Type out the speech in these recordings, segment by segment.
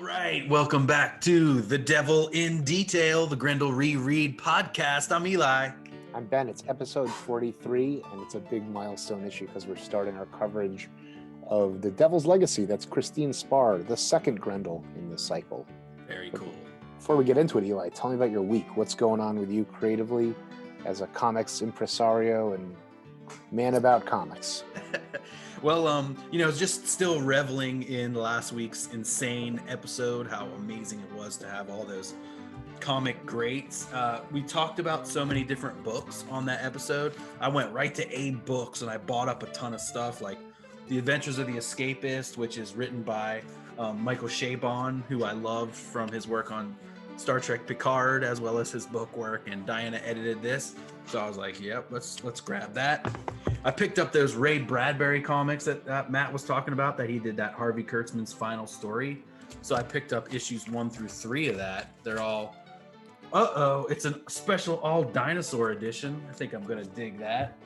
All right, welcome back to The Devil in Detail, the Grendel Reread podcast. I'm Eli. I'm Ben. It's episode 43, and it's a big milestone issue because we're starting our coverage of The Devil's Legacy. That's Christine Spar, the second Grendel in this cycle. Very cool. Before we get into it, Eli, tell me about your week. What's going on with you creatively as a comics impresario and man about comics? Well, just still reveling in last week's insane episode, how amazing it was to have all those comic greats. We talked about so many different books on that episode. I went right to Abe Books and I bought up a ton of stuff like The Adventures of the Escapist, which is written by Michael Chabon, who I love from his work on Star Trek Picard, as well as his book work, and Diana edited this. So I was like, yep, let's grab that. I picked up those Ray Bradbury comics that Matt was talking about, that he did that Harvey Kurtzman's final story. So I picked up issues 1 through 3 of that. They're all, it's a special all dinosaur edition. I think I'm going to dig that.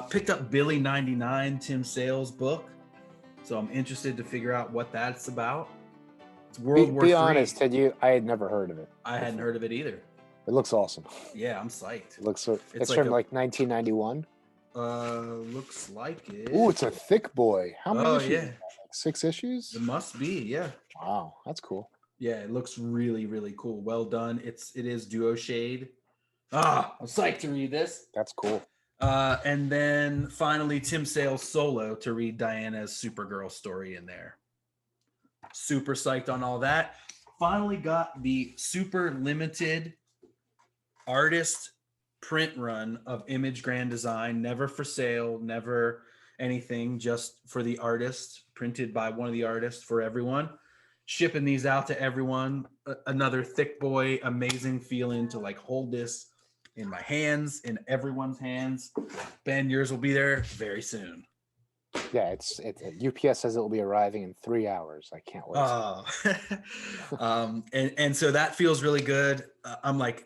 Picked up Billy 99, Tim Sale's book. So I'm interested to figure out what that's about. It's World War III. Be honest, I had never heard of it. I hadn't heard of it either. It looks awesome. Yeah, I'm psyched. It's from like 1991. Looks like it. Ooh, it's a thick boy. How many issues? Yeah. Like 6 issues? It must be, yeah. Wow, that's cool. Yeah, it looks really, really cool. Well done. It is duo shade. I'm psyched to read this. That's cool. And then finally Tim Sale's solo to read Diana's Supergirl story in there. Super psyched on all that. Finally got the super limited artist print run of Image Grand Design, never for sale, never anything, just for the artist, printed by one of the artists for everyone. Shipping these out to everyone. Another thick boy, amazing feeling to like hold this in my hands, in everyone's hands. Ben, yours will be there very soon. Yeah, it's UPS says it will be arriving in 3 hours. I can't wait. And so that feels really good. I'm like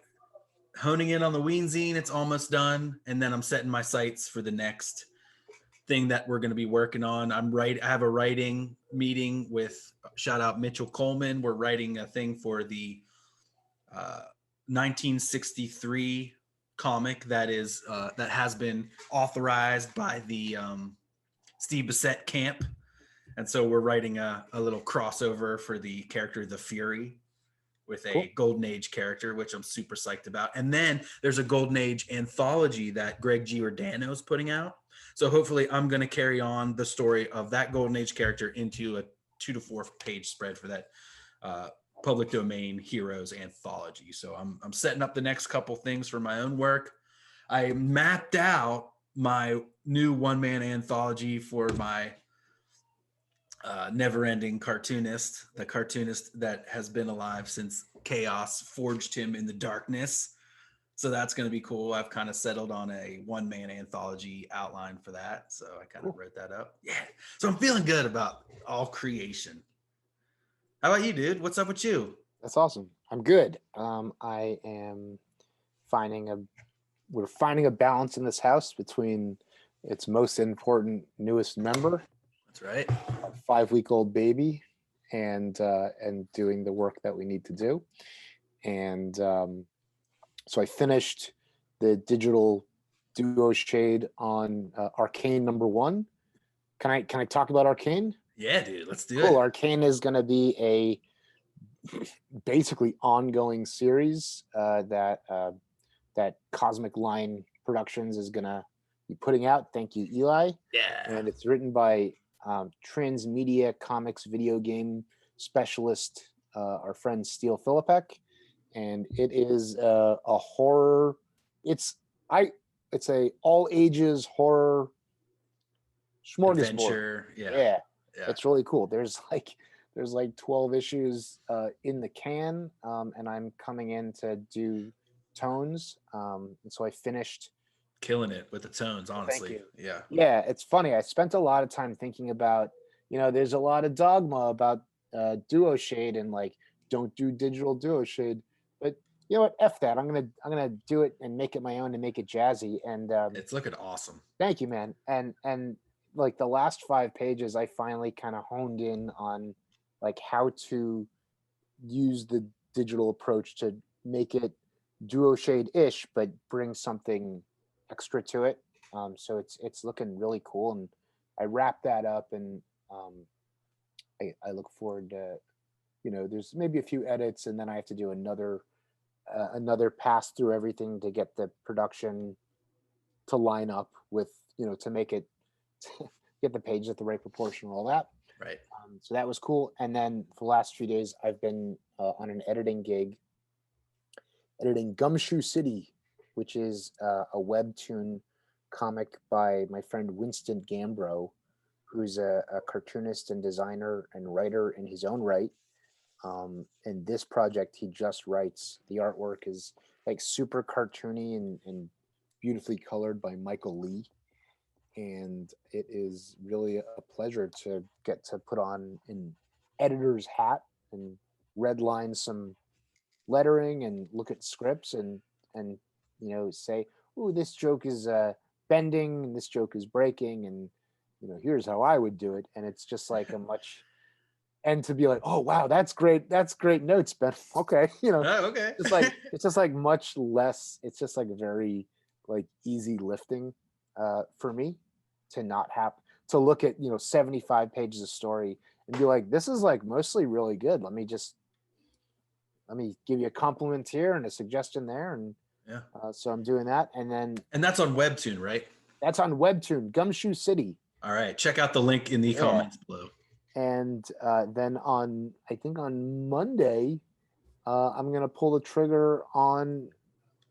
honing in on the Ween-zine. It's almost done, and then I'm setting my sights for the next thing that we're going to be working on. I have a writing meeting with, shout out Mitchell Coleman. We're writing a thing for the 1963 comic that has been authorized by the Steve Bissett camp. And so we're writing a little crossover for the character The Fury with a Golden Age character, which I'm super psyched about. And then there's a Golden Age anthology that Greg Giordano is putting out. So hopefully I'm going to carry on the story of that Golden Age character into a 2 to 4 page spread for that public domain Heroes anthology. So I'm setting up the next couple things for my own work. I mapped out my new one-man anthology for my never-ending cartoonist, the cartoonist that has been alive since chaos forged him in the darkness. So that's going to be cool. I've kind of settled on a one-man anthology outline for that. So I kind of wrote that up. Yeah. So I'm feeling good about all creation. How about you, dude? What's up with you? That's awesome. I'm good. I am we're finding a balance in this house between its most important newest member. That's right. A 5-week-old baby and doing the work that we need to do. And so I finished the digital duo shade on Arcane #1. Can I talk about Arcane? Yeah, dude, let's do it. Cool. Arcane is going to be a basically ongoing series that Cosmic Line Productions is going to be putting out. Thank you, Eli. Yeah. And it's written by Transmedia Comics video game specialist, our friend Steele Philippek. And it is a horror. It's a all ages horror smorgasbord. Adventure. Yeah. It's really cool. There's like 12 issues in the can, and I'm coming in to do tones. And so I finished. Killing it with the tones, honestly. Yeah, it's funny. I spent a lot of time thinking about, there's a lot of dogma about duo shade and like don't do digital duo shade. But you know what? F that. I'm gonna do it and make it my own and make it jazzy. And it's looking awesome. Thank you, man. And like the last 5 pages, I finally kind of honed in on like how to use the digital approach to make it duo shade-ish, but bring something extra to it. So it's looking really cool, and I wrapped that up, and I look forward to, there's maybe a few edits, and then I have to do another pass through everything to get the production to line up with, to make it get the pages at the right proportion and all that. Right. So that was cool. And then for the last few days, I've been on an editing gig, editing Gumshoe City, which is a webtoon comic by my friend Winston Gambro, who's a cartoonist and designer and writer in his own right. And this project he just writes. The artwork is like super cartoony and beautifully colored by Michael Lee. And it is really a pleasure to get to put on an editor's hat and redline some lettering and look at scripts and say, oh, this joke is bending and this joke is breaking, and here's how I would do it. And it's just like and to be like, oh wow, that's great notes, Ben. Okay. Okay. it's just like much less, it's just like very like easy lifting for me to not have to look at 75 pages of story and be like, this is like mostly really good. Let me give you a compliment here and a suggestion there, and yeah. So I'm doing that, and that's on Webtoon, right? That's on Webtoon, Gumshoe City. All right, check out the link in the comments below. And then on Monday, I'm gonna pull the trigger on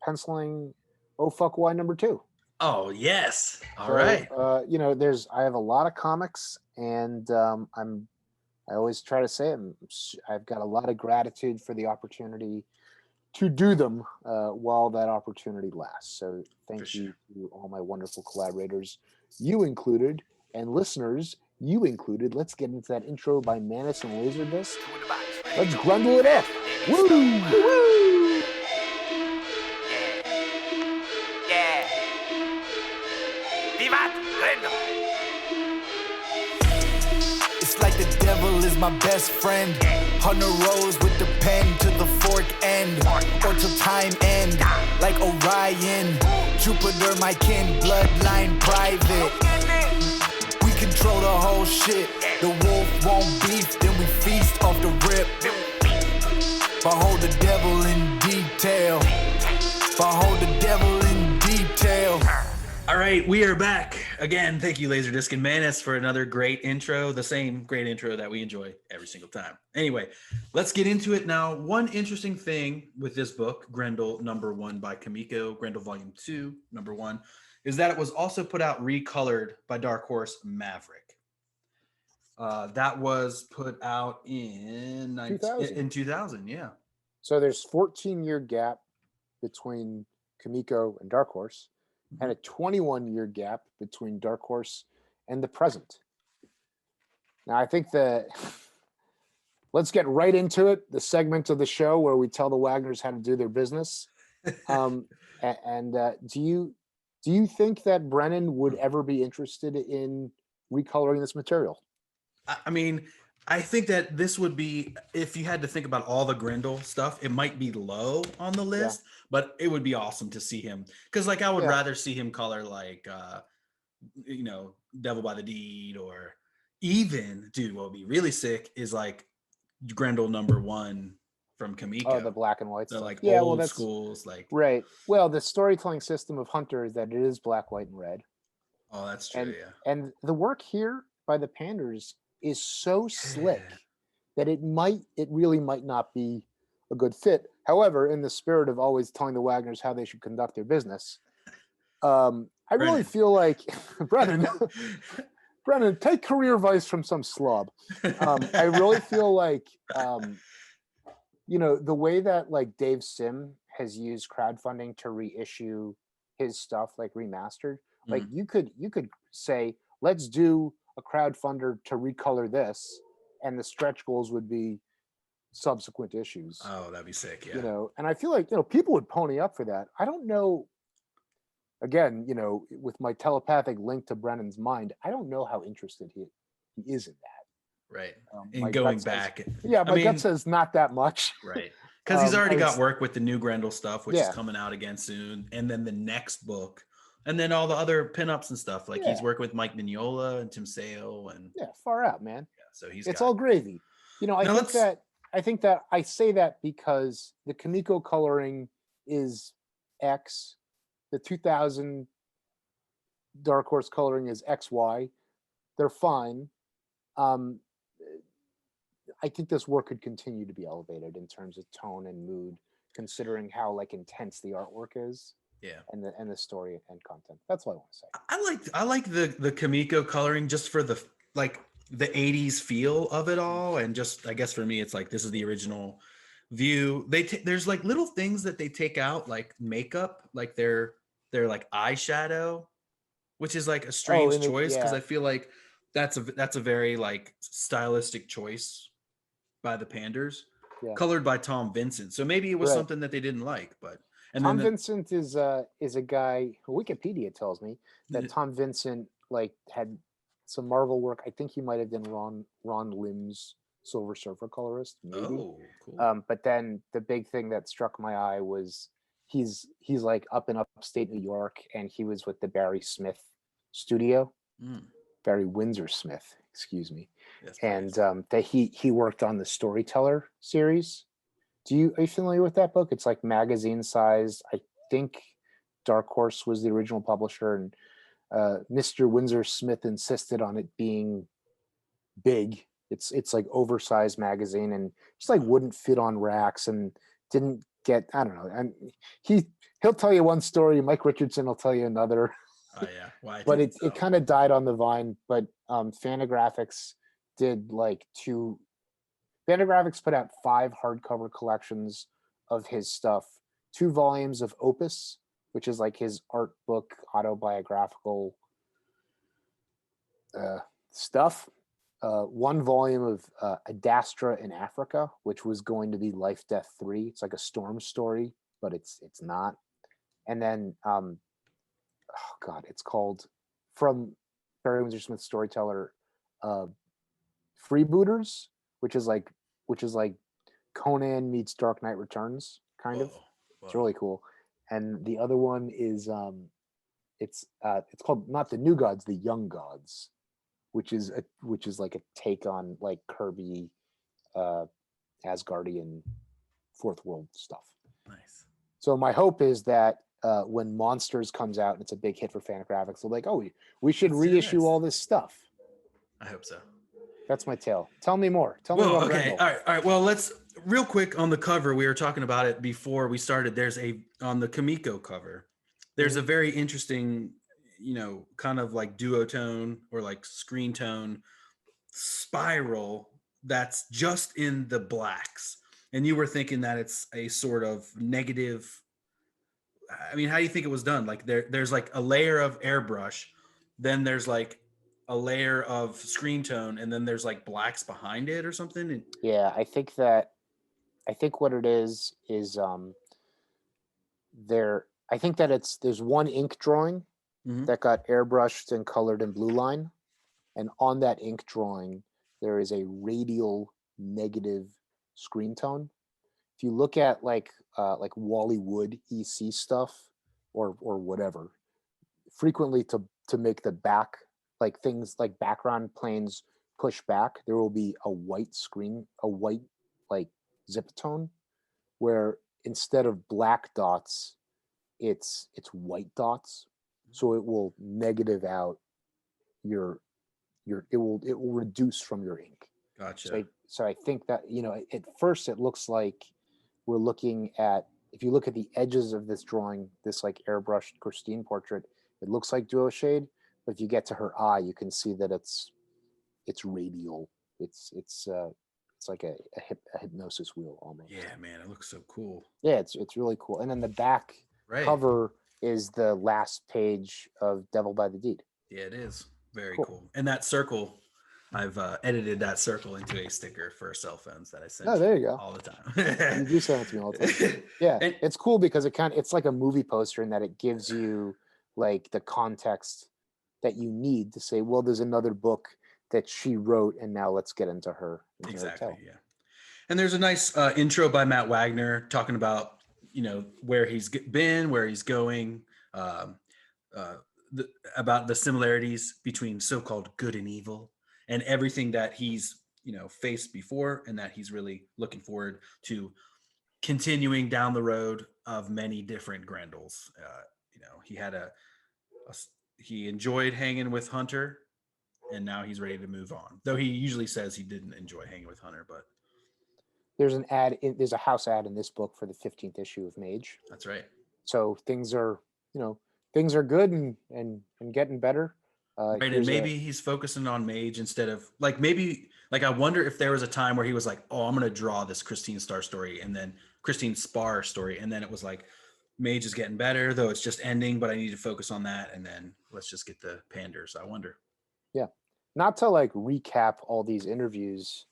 penciling Oh Fuck Why #2. Oh yes. All right. I have a lot of comics, and I always try to say I've got a lot of gratitude for the opportunity to do them while that opportunity lasts. So thank you to all my wonderful collaborators, you included, and listeners, you included. Let's get into that intro by Manus and Laserdisc. Let's Grendel it up. Woo! Woo! Yeah. Vivat Grendel! It's like the devil is my best friend. On the roads with the pen to the fork end, or till time end. Like Orion, Jupiter, my kin, bloodline private. We control the whole shit. The wolf won't beef, then we feast off the rip. Behold the devil in detail. Behold the devil in detail. All right, we are back again. Thank you, Laserdisc and Manus, for another great intro. The same great intro that we enjoy every single time. Anyway, let's get into it now. One interesting thing with this book, Grendel #1 by Comico, Grendel Volume 2, #1, is that it was also put out recolored by Dark Horse Maverick. That was put out in 2000, yeah. So there's 14-year gap between Comico and Dark Horse, and a 21-year gap between Dark Horse and the present. Now, I think let's get right into it, the segment of the show where we tell the Wagners how to do their business. Do you think that Brennan would ever be interested in recoloring this material? I mean, I think that this would be, if you had to think about all the Grendel stuff, it might be low on the list, but it would be awesome to see him. Because I would rather see him color like, Devil by the Deed, or even, dude, what would be really sick is like Grendel #1 from Comico. Oh, the black and white stuff. Like old schools. Like, right. Well, the storytelling system of Hunter is that it is black, white, and red. Oh, that's true, And the work here by the Panders is so slick that it really might not be a good fit. However, in the spirit of always telling the Wagners how they should conduct their business, I really feel like Brennan, take career advice from some slob. I really feel like the way that like Dave Sim has used crowdfunding to reissue his stuff, like remastered, like you could say, let's do a crowdfunder to recolor this, and the stretch goals would be subsequent issues. Oh, that'd be sick. Yeah. And I feel like, people would pony up for that. I don't know. Again, with my telepathic link to Brennan's mind, I don't know how interested he is in that. Right. My And going gut says- back. my gut says not that much. Right. Because he's already got was- work with the new Grendel stuff, which is coming out again soon. And then the next book. And then all the other pinups and stuff. Like he's working with Mike Mignola and Tim Sale. And far out, man. So it's all gravy. You know, I think that I say that because the Comico coloring is X, the 2000 Dark Horse coloring is XY. They're fine. I think this work could continue to be elevated in terms of tone and mood, considering how like intense the artwork is. Yeah. And the story and content. That's all I want to say. I like the Comico coloring just for the like the 80s feel of it all. And just I guess for me it's like this is the original view. There's like little things that they take out, like makeup, like their like eyeshadow, which is like a strange choice because I feel like that's a very like stylistic choice by the Panders, colored by Tom Vincent. So maybe it was something that they didn't like, but Tom Vincent is a guy. Wikipedia tells me that Tom Vincent like had some Marvel work. I think he might have been Ron Lim's Silver Surfer colorist, maybe. Oh, cool. But then the big thing that struck my eye was he's like up in upstate New York, and he was with the Barry Smith studio, Barry Windsor Smith, excuse me, and that he worked on the Storyteller series. Are you familiar with that book? It's like magazine sized. I think Dark Horse was the original publisher, and Mr. Windsor Smith insisted on it being big. It's like oversized magazine, and just like wouldn't fit on racks, and didn't get, I don't know. And he'll tell you one story. Mike Richardson will tell you another. Oh yeah, why? But it kind of died on the vine. But Fantagraphics did like two. Fantagraphics put out 5 hardcover collections of his stuff, 2 volumes of Opus, which is like his art book, autobiographical stuff, 1 volume of Adastra in Africa, which was going to be Life, Death 3. It's like a storm story, but it's not. And then, it's called, from Barry Windsor Smith's Storyteller, Freebooters, which is like Conan meets Dark Knight Returns, kind of. It's really cool. And the other one is it's called not the New Gods, the Young Gods, which is like a take on like Kirby, Asgardian, Fourth World stuff. Nice. So my hope is that when Monsters comes out and it's a big hit for Fantagraphics, they're like, oh, we should reissue all this stuff. I hope so. That's my tale. Tell me more. Tell me about okay. Grendel. All right. Well, let's real quick on the cover. We were talking about it before we started. There's on the Comico cover, there's a very interesting, kind of like duotone or like screen tone spiral that's just in the blacks. And you were thinking that it's a sort of negative. I mean, how do you think it was done? Like there's like a layer of airbrush, then there's like a layer of screen tone, and then there's like blacks behind it or something. Yeah, I think what it is I think that there's one ink drawing that got airbrushed and colored in blue line, and on that ink drawing there is a radial negative screen tone. If you look at like Wally Wood EC stuff or whatever, frequently to make the back, like things like background planes push back, there will be a white like zip tone, where instead of black dots, it's white dots. So it will negative out it will reduce from your ink. Gotcha. So I think that, at first it looks like we're looking at, if you look at the edges of this drawing, this like airbrushed Christine portrait, it looks like duo shade. But if you get to her eye, you can see that it's radial. It's like a hypnosis wheel almost. Yeah, man, it looks so cool. Yeah, it's really cool. And then the back cover is the last page of Devil by the Deed. Yeah, it is very cool. And that circle, I've edited that circle into a sticker for cell phones that I send. Oh, there you go. All the time. You do send it to me all the time. Yeah, and it's cool because it's like a movie poster in that it gives you like the context that you need to say, well, there's another book that she wrote, and now let's get into her. Exactly. Her Yeah. And there's a nice intro by Matt Wagner talking about, where he's been, where he's going, um, about the similarities between so-called good and evil, and everything that he's faced before, and that he's really looking forward to continuing down the road of many different Grendels. He had he enjoyed hanging with Hunter, and now he's ready to move on. Though he usually says he didn't enjoy hanging with Hunter, but there's a house ad in this book for the 15th issue of Mage. that's right. So things are good and getting better. Right, and maybe he's focusing on Mage instead of I wonder if there was a time where he was like, oh, I'm going to draw this Christine Spar story, and then Christine Spar story, and then it was like, Mage is getting better, though it's just ending, but I need to focus on that, and then let's just get the Panders. I wonder. Yeah, not to recap all these interviews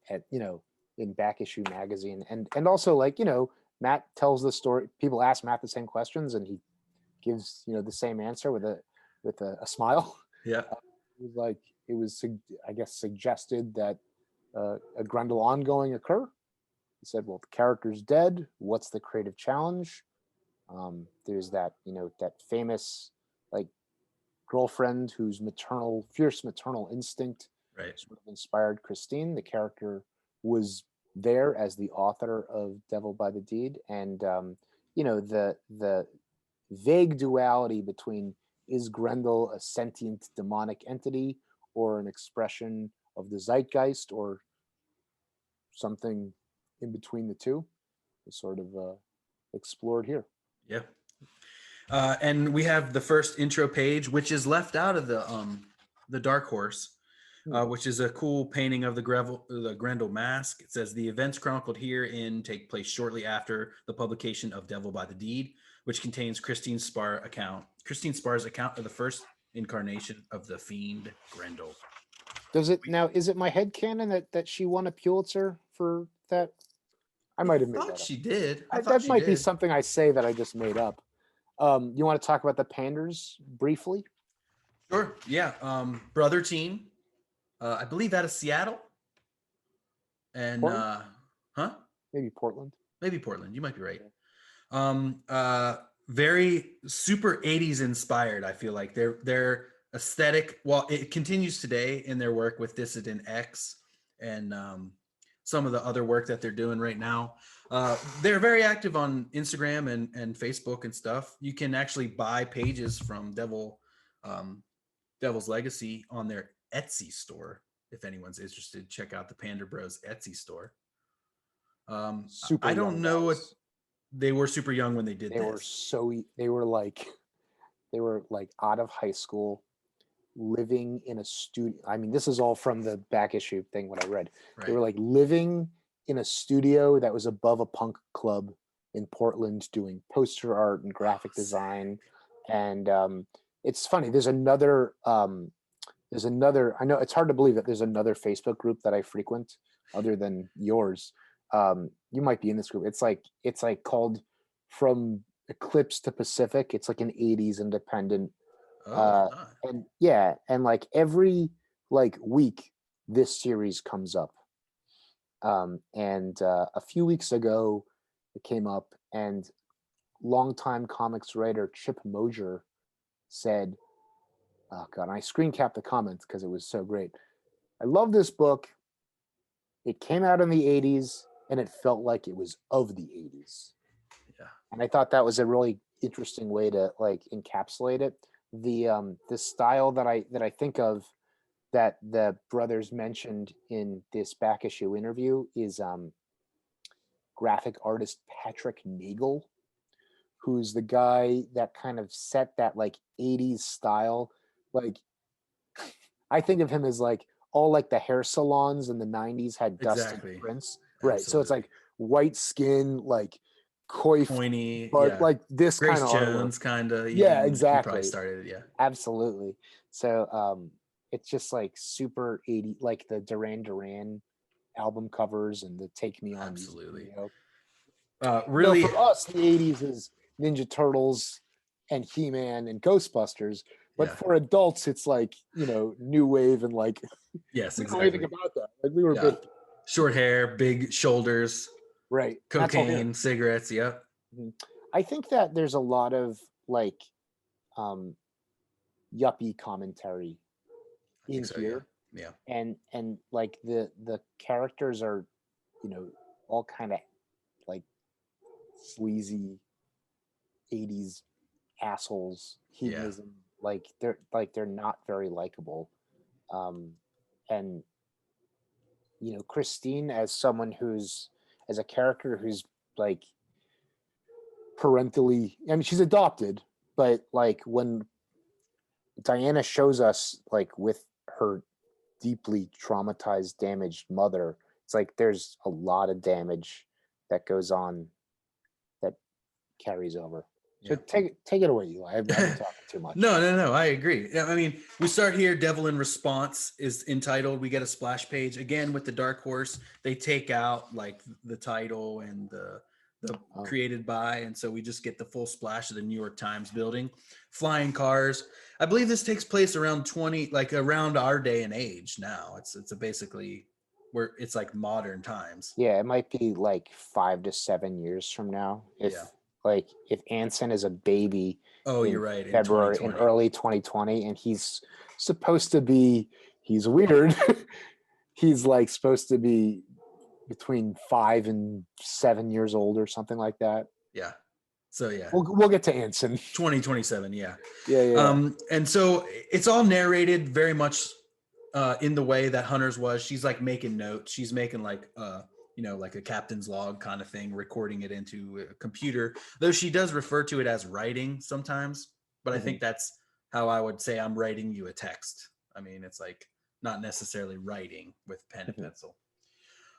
at in Back Issue magazine, and also Matt tells the story. People ask Matt the same questions, and he gives the same answer with a smile. Yeah, it was I guess suggested that a Grendel ongoing occur. He said, well, the character's dead. What's the creative challenge? There's that that famous girlfriend whose fierce maternal instinct sort of inspired Christine. The character was there as the author of Devil by the Deed, and the vague duality between, is Grendel a sentient demonic entity or an expression of the zeitgeist or something in between the two, is sort of explored here. Yeah. And we have the first intro page, which is left out of the Dark Horse, which is a cool painting of the Grendel mask. It says the events chronicled herein take place shortly after the publication of Devil by the Deed, which contains Christine Spar's account of the first incarnation of the fiend Grendel. Is it my headcanon that she won a Pulitzer for that? I might have made that up. She did. That might be something I say that I just made up. You want to talk about the Panders briefly? Sure. Yeah. Brother team. I believe out of Seattle. And Maybe Portland. Maybe Portland. You might be right. Very super 80s inspired. I feel like their aesthetic, well, it continues today in their work with Dissident X and some of the other work that they're doing right now. They're very active on Instagram and Facebook and stuff. You can actually buy pages from Devil's Legacy on their Etsy store. If anyone's interested, check out the Panda Bros Etsy store. I don't know what they were super young when they did this. They were like out of high school, living in a studio. I mean, this is all from the back issue thing, what I read. Right. They were living in a studio that was above a punk club in Portland doing poster art and graphic design. And it's funny, there's another, I know it's hard to believe that there's another Facebook group that I frequent other than yours. You might be in this group. It's like called From Eclipse to Pacific. It's like an 80s independent. And yeah, and every week this series comes up. And a few weeks ago it came up, and longtime comics writer Chip Mosier said, oh God, and I screen capped the comments because it was so great. I love this book. It came out in the 80s and it felt like it was of the 80s. Yeah. And I thought that was a really interesting way to encapsulate it. The style that I think of that the brothers mentioned in this back issue interview is graphic artist Patrick Neagle, who's the guy that kind of set that 80s style. I think of him as all the hair salons in the 90s had Dustin Prince. Right. Absolutely. So it's white skin, coif, pointy, but this kind of Jones kind of. Yeah, exactly. Probably started it, yeah. Absolutely. So it's just super 80, the Duran Duran album covers and the Take Me On. Absolutely. Really, for us, the 80s is Ninja Turtles and He-Man and Ghostbusters. But for adults, it's like, new wave and like, yes, we exactly. don't know anything about that. Like we were big. Short hair, big shoulders, right? Cocaine, cigarettes. Yep. I think that there's a lot of like yuppie commentary in here. Yeah. And like the characters are, all kind of like sleazy 80s assholes, hedonism. Like they're not very likable. And Christine as a character who's like parentally, I mean, she's adopted, but like when Diana shows us like with her deeply traumatized, damaged mother, it's like there's a lot of damage that goes on that carries over. So take it away, Eli. I've been talking too much. No, I agree. I mean, we start here. Devil in Response is entitled. We get a splash page again with the Dark Horse. They take out like the title and the created by, and so we just get the full splash of the New York Times building, flying cars. I believe this takes place around around our day and age now. It's basically where it's like modern times. Yeah, it might be like 5 to 7 years from now. If Anson is a baby, you're right, in February, in early 2020, and he's weird. He's like supposed to be between 5 and 7 years old or something like that. Yeah. So we'll get to Anson. 2027. Yeah. Yeah. And so it's all narrated very much in the way that Hunter's was. She's like making notes. She's making like like a captain's log kind of thing, recording it into a computer, though she does refer to it as writing sometimes. But I think that's how I would say I'm writing you a text. I mean, it's like not necessarily writing with pen and pencil.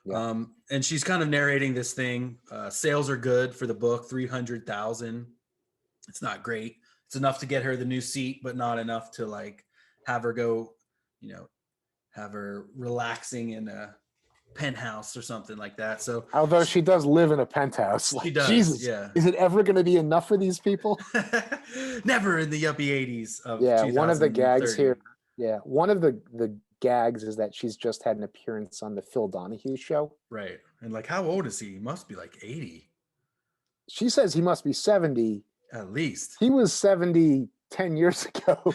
Yeah. And she's kind of narrating this thing. Sales are good for the book, 300,000. It's not great. It's enough to get her the new seat, but not enough to like have her go, have her relaxing in a penthouse or something like that. So although she does live in a penthouse, like, she does. Jesus, is it ever going to be enough for these people? Never in the yuppie 80s of one of the gags here. Yeah, one of the gags is that she's just had an appearance on the Phil Donahue show. Right. And like, how old is he? He must be like 80. She says he must be 70. At least. He was 70 10 years ago.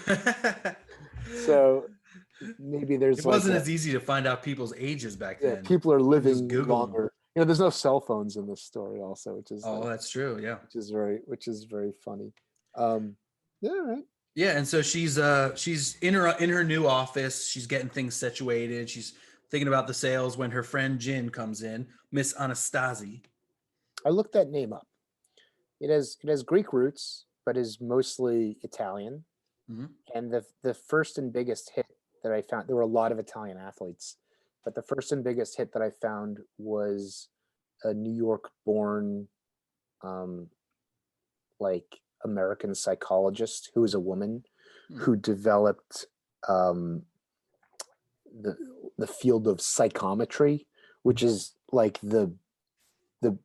So maybe there's it wasn't as easy to find out people's ages back then. People are living longer. There's no cell phones in this story also, which is that's true. Yeah. Which is very funny. Right. Yeah, and so she's in her new office. She's getting things situated. She's thinking about the sales when her friend Jin comes in, Miss Anastasi. I looked that name up. It has Greek roots, but is mostly Italian. Mm-hmm. And the first and biggest hit that I found, there were a lot of Italian athletes, but the first and biggest hit that I found was a New York-born, American psychologist who was a woman who developed the field of psychometry, which is like the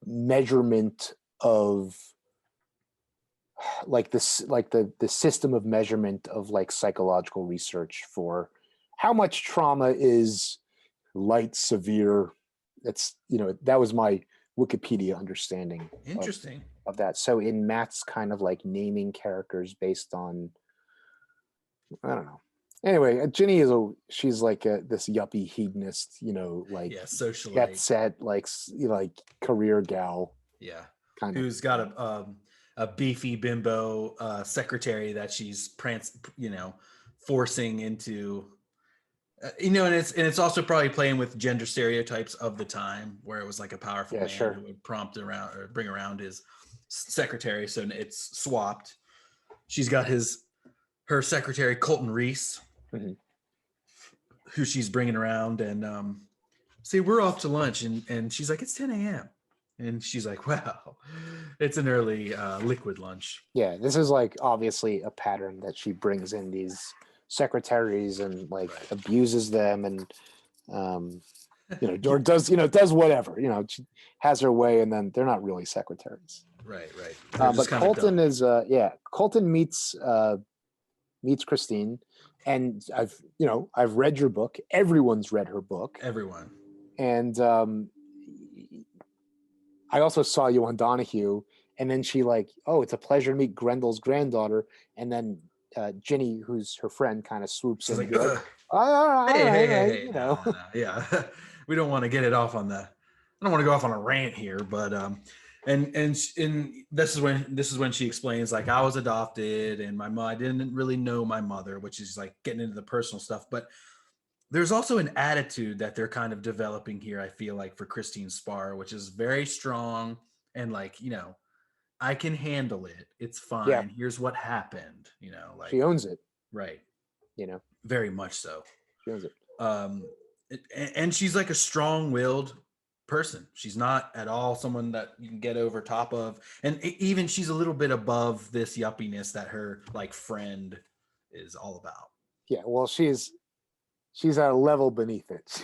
measurement of the system of measurement of like psychological research for how much trauma is light, severe. That's that was my Wikipedia understanding. Interesting. Of that. So in Matt's kind of like naming characters based on, I don't know. Anyway, Ginny she's like this yuppie hedonist, socialite, jet set, like career gal. Yeah. Kind of. Who's got a beefy bimbo secretary that she's forcing into, and it's also probably playing with gender stereotypes of the time where it was like a powerful man who would prompt around or bring around his secretary. So it's swapped. She's got her secretary Colton Reese, who she's bringing around, and see, we're off to lunch, and she's like, it's 10 a.m. and she's like, wow, it's an early liquid lunch. Yeah, this is like obviously a pattern that she brings in these secretaries and abuses them, and or does whatever, she has her way, and then they're not really secretaries. Right. But Colton is Colton meets meets Christine, and I've read your book. Everyone's read her book. Everyone. And I also saw you on Danahue, and then she like, oh, it's a pleasure to meet Grendel's granddaughter, and then Ginny, who's her friend, kind of swoops in. Like, like, all right, hey, no, yeah, we don't want to get it off on the. I don't want to go off on a rant here, but and this is when she explains, like, I was adopted, and my mom, I didn't really know my mother, which is like getting into the personal stuff, but there's also an attitude that they're kind of developing here, I feel like, for Christine Spar, which is very strong and like, I can handle it. It's fine. Yeah. Here's what happened, like she owns it. Right. Very much so. She owns it. And she's like a strong-willed person. She's not at all someone that you can get over top of. And even she's a little bit above this yuppiness that her like friend is all about. Yeah. Well, she's at a level beneath it.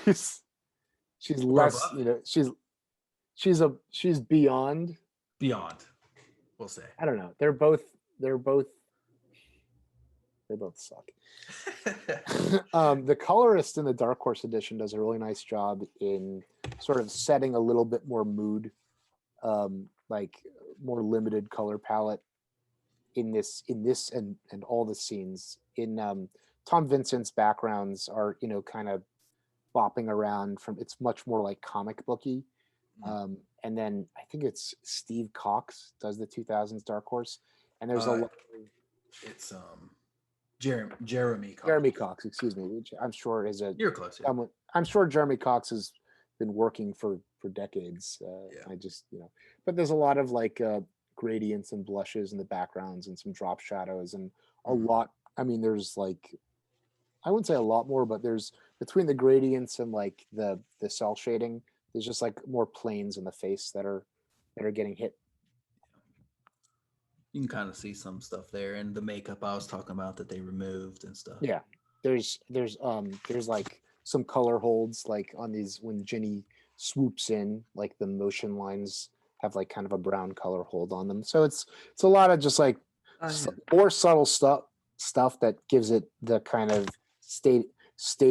She's less, she's beyond, we'll say. I don't know. They both suck. The colorist in the Dark Horse edition does a really nice job in sort of setting a little bit more mood, like more limited color palette in this and all the scenes. In Tom Vincent's backgrounds are, kind of bopping around from, it's much more like comic booky. And then I think it's Steve Cox does the 2000s Dark Horse. And there's a lot of, it's Jeremy Cox. Jeremy Cox, excuse me, which I'm sure is a, you're close. Yeah. I'm sure Jeremy Cox has been working for decades. I just, but there's a lot of like gradients and blushes in the backgrounds and some drop shadows and a lot. I mean, there's like, I wouldn't say a lot more, but there's between the gradients and like the cell shading, there's just like more planes in the face that are getting hit. You can kind of see some stuff there, and the makeup I was talking about that they removed and stuff. Yeah, there's like some color holds like on these when Ginny swoops in, like the motion lines have like kind of a brown color hold on them. So it's a lot of just like more subtle stuff that gives it the kind of state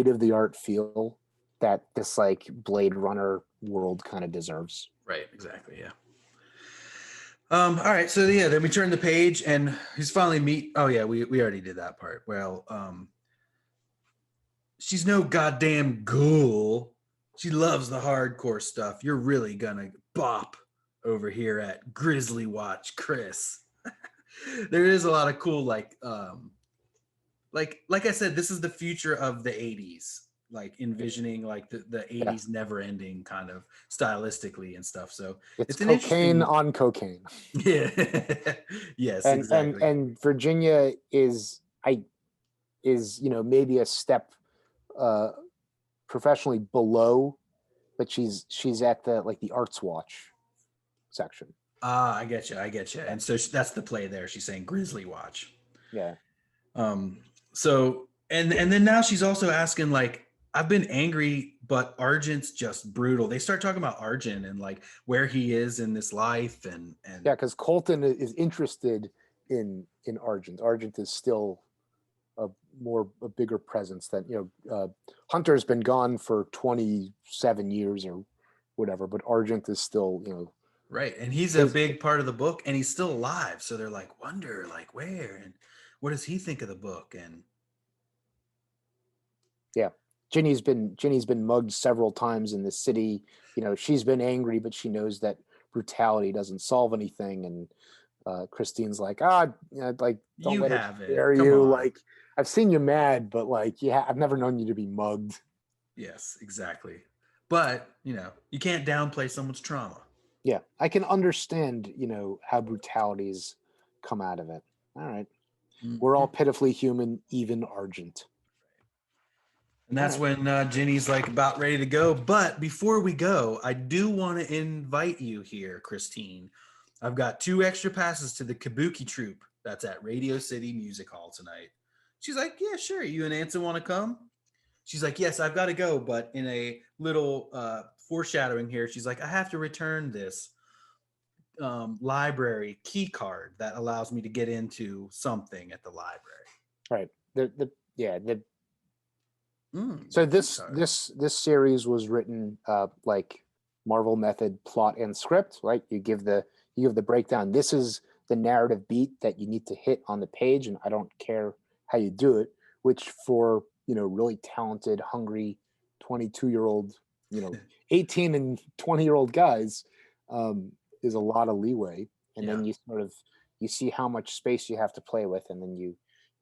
of the art feel that this like Blade Runner world kind of deserves. Right, exactly, yeah. All right, so yeah, then we turn the page and he's finally we already did that part. Well, she's no goddamn ghoul. She loves the hardcore stuff. You're really gonna bop over here at Grizzly Watch, Chris. There is a lot of cool like I said, this is the future of the 80s. Like envisioning like the 80s never ending kind of stylistically and stuff. So it's cocaine on cocaine. Yeah. Yes, and, exactly. And Virginia is maybe a step professionally below, but she's at the Arts Watch section. I get you. And so that's the play there. She's saying Grizzly Watch. Yeah. So and then now she's also asking like, I've been angry, but Argent's just brutal. They start talking about Argent and like where he is in this life and yeah, because Colton is interested in Argent. Argent is still a bigger presence than Hunter's been gone for 27 years or whatever, but Argent is still right, and he's a big part of the book, and he's still alive. So they're like, wonder like where and what does he think of the book and. Yeah. Ginny's been mugged several times in the city. She's been angry, but she knows that brutality doesn't solve anything. And Christine's like, don't let it scare you. Like, I've seen you mad, but like, I've never known you to be mugged. Yes, exactly. But you can't downplay someone's trauma. Yeah, I can understand, how brutalities come out of it. All right, we're all pitifully human, even Argent. And that's when Ginny's like about ready to go. But before we go, I do want to invite you here, Christine. I've got 2 extra passes to the Kabuki Troupe. That's at Radio City Music Hall tonight. She's like, yeah, sure. You and Anson want to come? She's like, yes, I've got to go. But in a little foreshadowing here, she's like, I have to return this library key card that allows me to get into something at the library. Right. The Mm, so key this card. this series was written like Marvel method, plot and script. Right. You give the breakdown. This is the narrative beat that you need to hit on the page, and I don't care how you do it. Which for really talented, hungry 22-year-old, 18 and 20-year-old guys is a lot of leeway. And then you see how much space you have to play with, and then you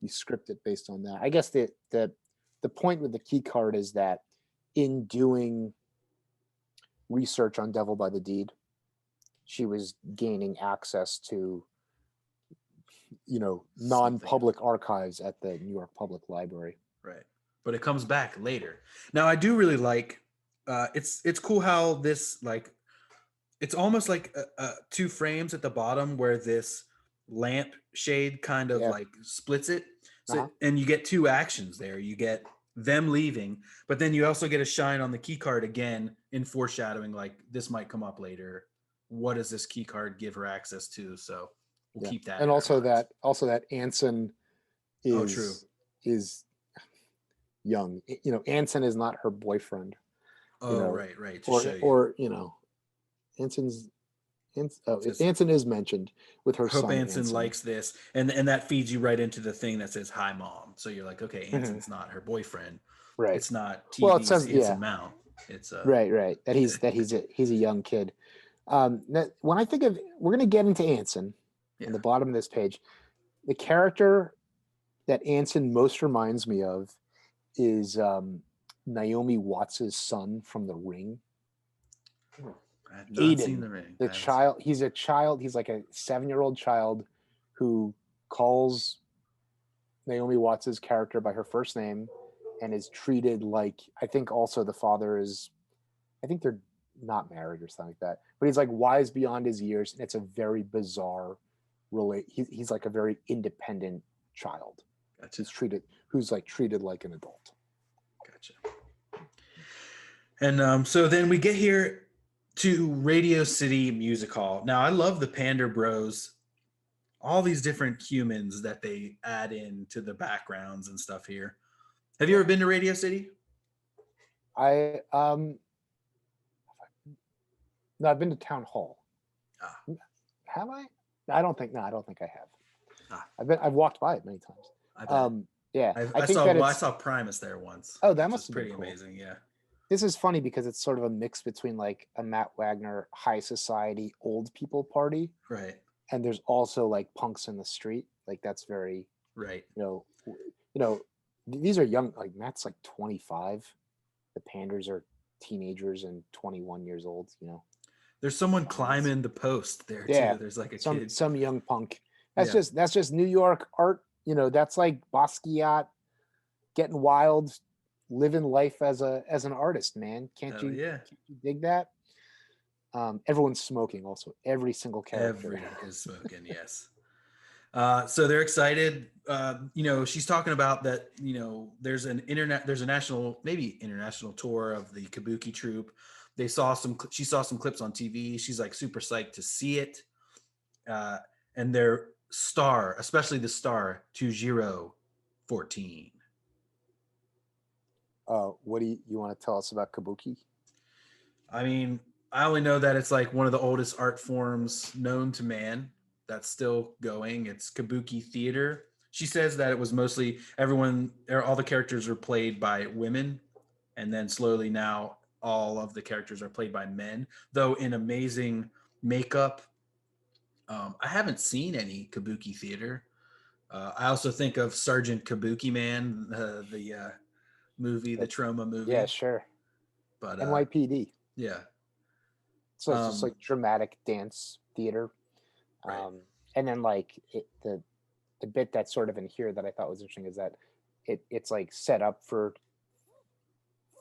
script it based on that. I guess the point with the key card is that in doing research on Devil by the Deed, she was gaining access to non-public archives at the New York Public Library. Right. But it comes back later. Now I do really like it's cool how this, like, it's almost like two frames at the bottom where this lamp shade kind of like splits it. So and you get two actions there. You get them leaving, but then you also get a shine on the key card again in foreshadowing, like this might come up later. What does this key card give her access to? So we'll keep that. And also that Anson is young. Anson is not her boyfriend. Right. Anson is mentioned with her Hope son. Anson likes this, and that feeds you right into the thing that says "Hi, Mom." So you're like, okay, Anson's not her boyfriend. Right. It's not TV's well, it says, Anson Mount. It's right. That he's a young kid. When I think of, we're going to get into Anson on the bottom of this page. The character that Anson most reminds me of is Naomi Watts' son from The Ring. I have not seen The Ring. The child. He's a child. He's like a 7-year-old child who calls Naomi Watts' character by her first name and is treated like, I think also the father is, I think they're not married or something like that, but he's like wise beyond his years, and it's a very bizarre he's like a very independent child. Gotcha. Who's treated like an adult. Gotcha. And so then we get here to Radio City Music Hall. Now I love the Pander Bros, all these different humans that they add in to the backgrounds and stuff here. Have you ever been to Radio City? No, I've been to Town Hall. Have I? I don't think I have. I've walked by it many times. I saw Primus there once. Oh, that must have been pretty cool. Amazing. Yeah. This is funny because it's sort of a mix between like a Matt Wagner high society old people party, right? And there's also like punks in the street. Like that's very right. These are young. Like Matt's like 25. The Panders are teenagers and 21 years old. There's someone climbing the post there too. There's like some young punk. That's just New York art. That's like Basquiat getting wild, living life as an artist, man. Can't you dig that? Everyone's smoking also. Every single character. Everyone is smoking, yes. So they're excited. She's talking about that, there's a national, maybe international tour of the Kabuki troupe. She saw some clips on TV. She's like super psyched to see it. And their star, especially the star, 2014. What do you want to tell us about Kabuki? I mean, I only know that it's like one of the oldest art forms known to man that's still going. It's Kabuki theater. She says that it was mostly all the characters are played by women, and then slowly now all of the characters are played by men, though in amazing makeup. I haven't seen any Kabuki theater. I also think of Sergeant Kabuki Man, the movie, the Troma movie. Yeah, sure. But NYPD. Yeah. So it's just like dramatic dance theater. Right. And then like the bit that's sort of in here that I thought was interesting is that it's like set up for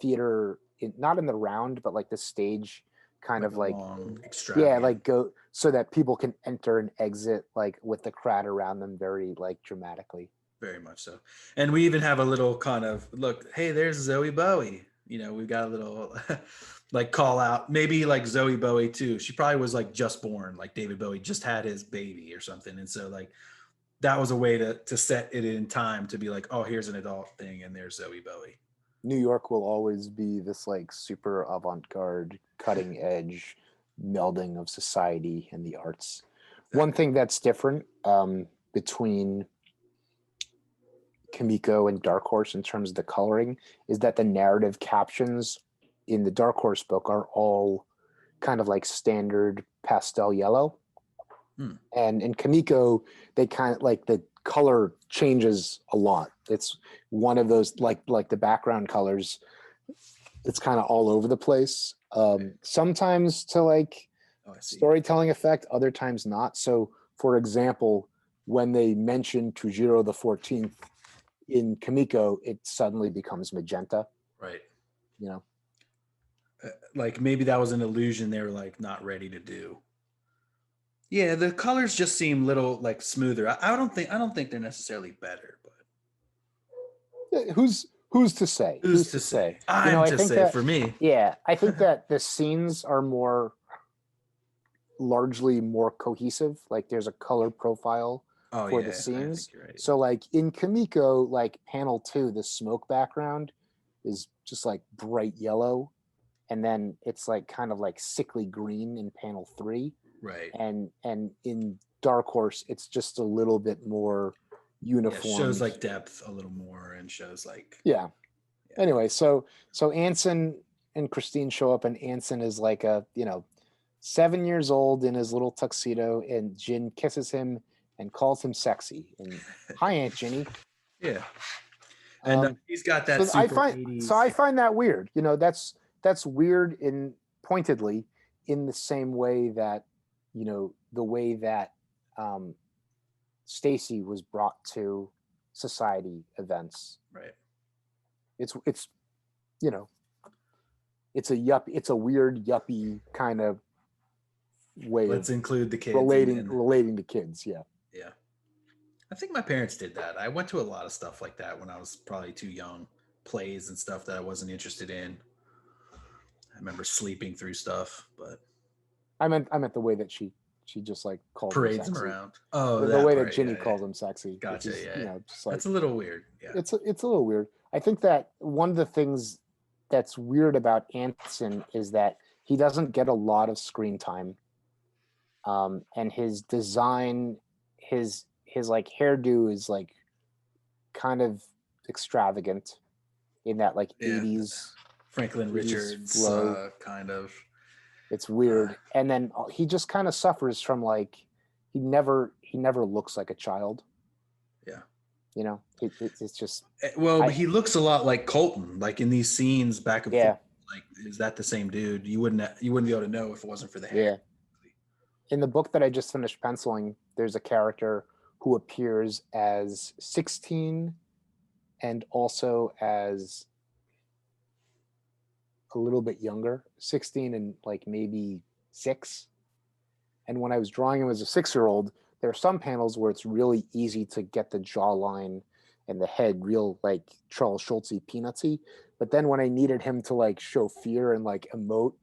theater, not in the round, but like the stage kind of like go so that people can enter and exit like with the crowd around them very like dramatically. Very much so. And we even have a little kind of look, hey, there's Zoe Bowie. We've got a little like call out, maybe like Zoe Bowie too. She probably was like just born, like David Bowie just had his baby or something. And so like that was a way to set it in time to be like, oh, here's an adult thing, and there's Zoe Bowie. New York will always be this like super avant-garde, cutting edge melding of society and the arts. Exactly. One thing that's different between Comico and Dark Horse in terms of the coloring is that the narrative captions in the Dark Horse book are all kind of like standard pastel yellow. And in Comico, they kind of like the color changes a lot. It's one of those like the background colors. It's kind of all over the place. Sometimes to like storytelling effect, other times not. So, for example, when they mention Tujiro the 14th in Comico, it suddenly becomes magenta. Right. You know, like maybe that was an illusion they were like not ready to do. Yeah, the colors just seem little like smoother. I don't think they're necessarily better, but who's to say? Who's to say? I think that, for me. Yeah, I think that the scenes are largely more cohesive. Like there's a color profile for the scenes. Right. So like in Comico, like panel 2, the smoke background is just like bright yellow, and then it's like kind of like sickly green in panel 3. Right. And in Dark Horse, it's just a little bit more uniform. Yeah, shows like depth a little more and shows like Anyway, so Anson and Christine show up, and Anson is like 7 years old in his little tuxedo, and Jin kisses him and calls him sexy. And hi, Aunt Ginny. Yeah. And he's got that so I find that weird. That's weird pointedly in the same way that the way that Stacy was brought to society events. Right. It's it's a weird yuppie kind of way. Let's include the kids. Relating to kids. Yeah. Yeah. I think my parents did that. I went to a lot of stuff like that when I was probably too young, plays and stuff that I wasn't interested in. I remember sleeping through stuff, but I meant the way that she just like calls parades him around. Oh, the way that Ginny calls him sexy. Gotcha. Is, just like, that's a little weird. Yeah, it's a little weird. I think that one of the things that's weird about Anson is that he doesn't get a lot of screen time, and his design, his like hairdo is like kind of extravagant in that like 80s Franklin Richards kind of. It's weird. And then he just kind of suffers from like he never looks like a child. Yeah. It's just but he looks a lot like Colton, like in these scenes back and forth. Like, is that the same dude? You wouldn't be able to know if it wasn't for the hair. Yeah. In the book that I just finished penciling, there's a character who appears as 16 and also as a little bit younger, 16 and like maybe 6. And when I was drawing him as a 6-year-old, there are some panels where it's really easy to get the jawline and the head real like Charles Schultz-y, peanutsy. But then when I needed him to like show fear and like emote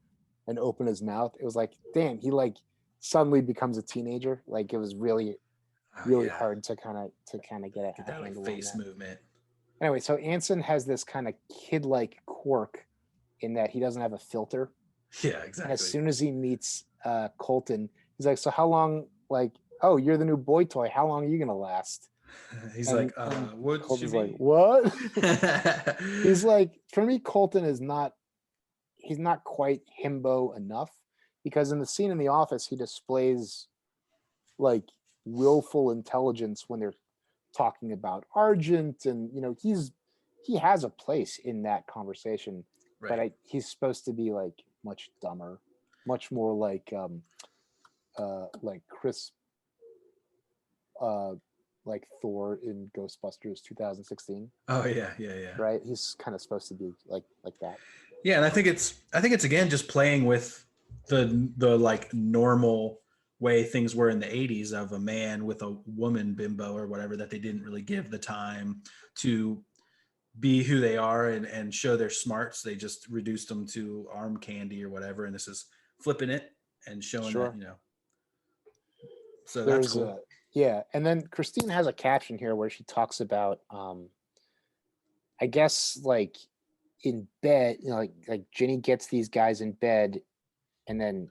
and open his mouth, it was like, damn, he like suddenly becomes a teenager. Like it was really hard to kind of get that like face movement. Anyway, so Anson has this kind of kid-like quirk in that he doesn't have a filter. Yeah, exactly. And as soon as he meets Colton, he's like, so how long, like, oh, you're the new boy toy. How long are you going to last? He's like, what? Colton's like, what? He's like, for me, Colton is he's not quite himbo enough, because in the scene in the office, he displays like willful intelligence when they're talking about Argent, and he has a place in that conversation. Right. But he's supposed to be like much dumber, much more like Chris, like Thor in Ghostbusters 2016. Oh yeah. Right, he's kind of supposed to be like that. Yeah, and I think it's again just playing with the like normal way things were in the 80s of a man with a woman bimbo or whatever, that they didn't really give the time to be who they are and show their smarts. They just reduced them to arm candy or whatever, and this is flipping it and showing that, so that's cool. Yeah, and then Christine has a caption here where she talks about, I guess, like in bed, like Ginny gets these guys in bed, and then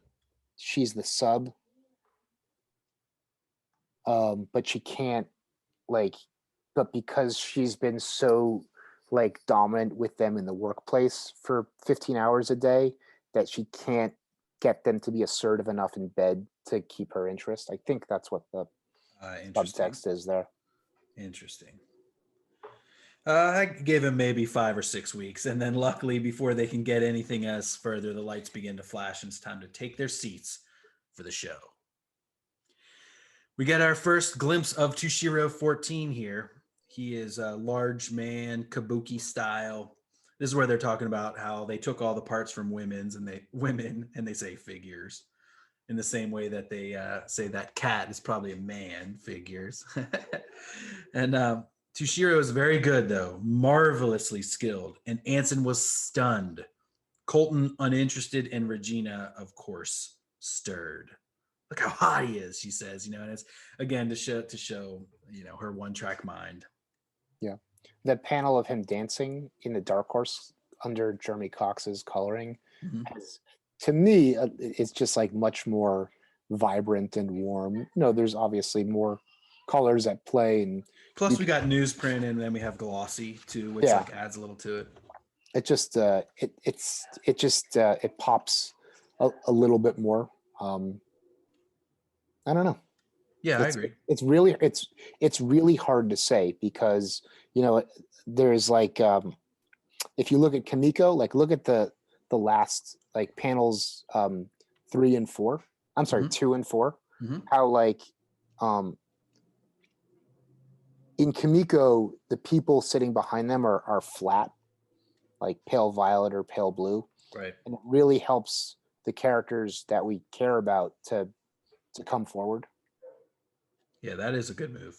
she's the sub, but she can't like, but because she's been so like dominant with them in the workplace for 15 hours a day, that she can't get them to be assertive enough in bed to keep her interest. I think that's what the Interesting. subtext is there. Interesting. I gave him maybe 5 or 6 weeks, and then luckily, before they can get anything else further, the lights begin to flash, and it's time to take their seats for the show. We get our first glimpse of Toshiro 14 here. He is a large man, kabuki style. This is where they're talking about how they took all the parts from women, and they say figures, in the same way that they say that cat is probably a man, figures. And Toshiro is very good, though, marvelously skilled, and Anson was stunned. Colton uninterested, and Regina, of course, stirred. Look how hot he is, she says, and it's again to show, her one-track mind. Yeah. The panel of him dancing in the Dark Horse under Jeremy Cox's coloring, to me, it's just like much more vibrant and warm. There's obviously more colors at play, and plus we got newsprint, and then we have glossy too, which like adds a little to it. It just it pops a little bit more. I don't know. Yeah, I agree. It's really hard to say because there's like if you look at Comico, like look at the last like panels 3 and 4. I'm sorry, 2 and 4. How like in Comico the people sitting behind them are flat, like pale violet or pale blue. Right. And it really helps the characters that we care about to come forward. Yeah, that is a good move.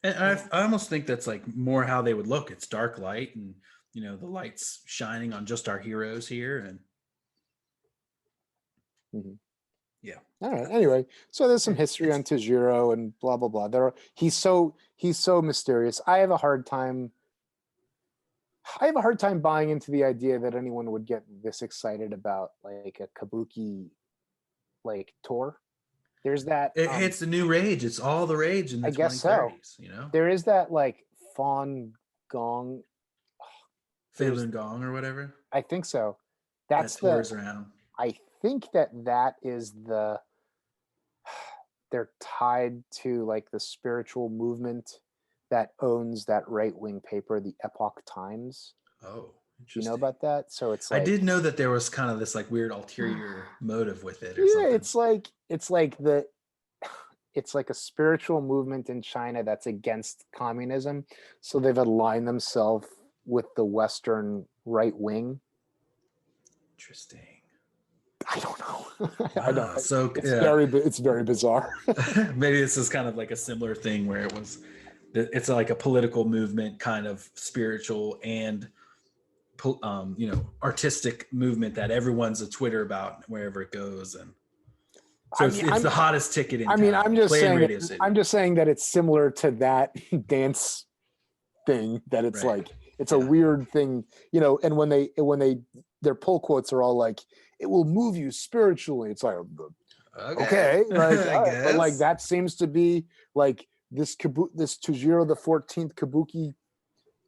And I almost think that's like more how they would look. It's dark light, and the light's shining on just our heroes here, and yeah. All right. Anyway, so there's some history on Tajiro and blah blah blah. He's so mysterious. I have a hard time buying into the idea that anyone would get this excited about like a kabuki like tour. There's that. It's the new rage. It's all the rage in the 2030s. I guess so. There is that like Falun Gong, or whatever. I think so. That's that tours around. I think that is they're tied to like the spiritual movement that owns that right-wing paper, the Epoch Times. Oh, you know about that? So it's like, I did know that there was kind of this like weird ulterior motive with it. It's like a spiritual movement in China that's against communism. So they've aligned themselves with the Western right wing. Interesting. I don't know. I don't. So it's very bizarre. Maybe this is kind of like a similar thing where it's like a political movement, kind of spiritual and artistic movement that everyone's a Twitter about wherever it goes, and so it's the hottest ticket in town. I'm just saying that it's similar to that dance thing, that it's like it's a weird thing, and when their pull quotes are all like, it will move you spiritually. It's like, okay. Like, but like that seems to be like this Toshiro the 14th Kabuki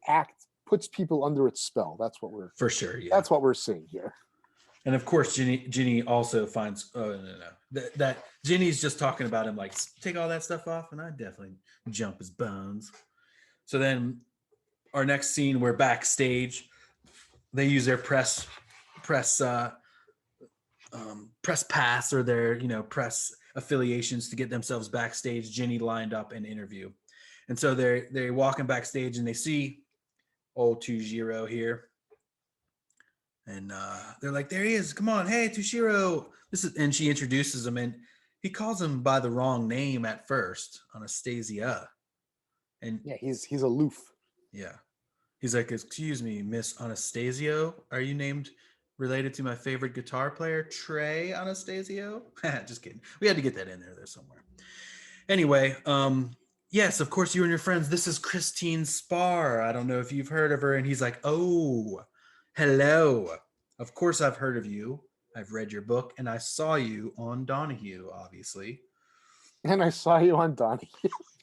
act puts people under its spell. That's what we're for sure. Yeah, that's what we're seeing here. And of course, Ginny also finds that Ginny's just talking about him like, take all that stuff off, and I definitely jump his bones. So then, our next scene, we're backstage. They use their press pass or their press affiliations to get themselves backstage. Ginny lined up an interview, and so they're walking backstage and they see old Toshiro here, and they're like, there he is, come on, hey Toshiro, and she introduces him, and he calls him by the wrong name at first, Anastasia, and he's aloof. Yeah, he's like, excuse me, Miss Anastasio, are you named related to my favorite guitar player, Trey Anastasio? Just kidding. We had to get that in there somewhere. Anyway, yes, of course, you and your friends. This is Christine Spar. I don't know if you've heard of her. And he's like, oh, hello. Of course, I've heard of you. I've read your book, and I saw you on Danahue, obviously. And I saw you on Danahue.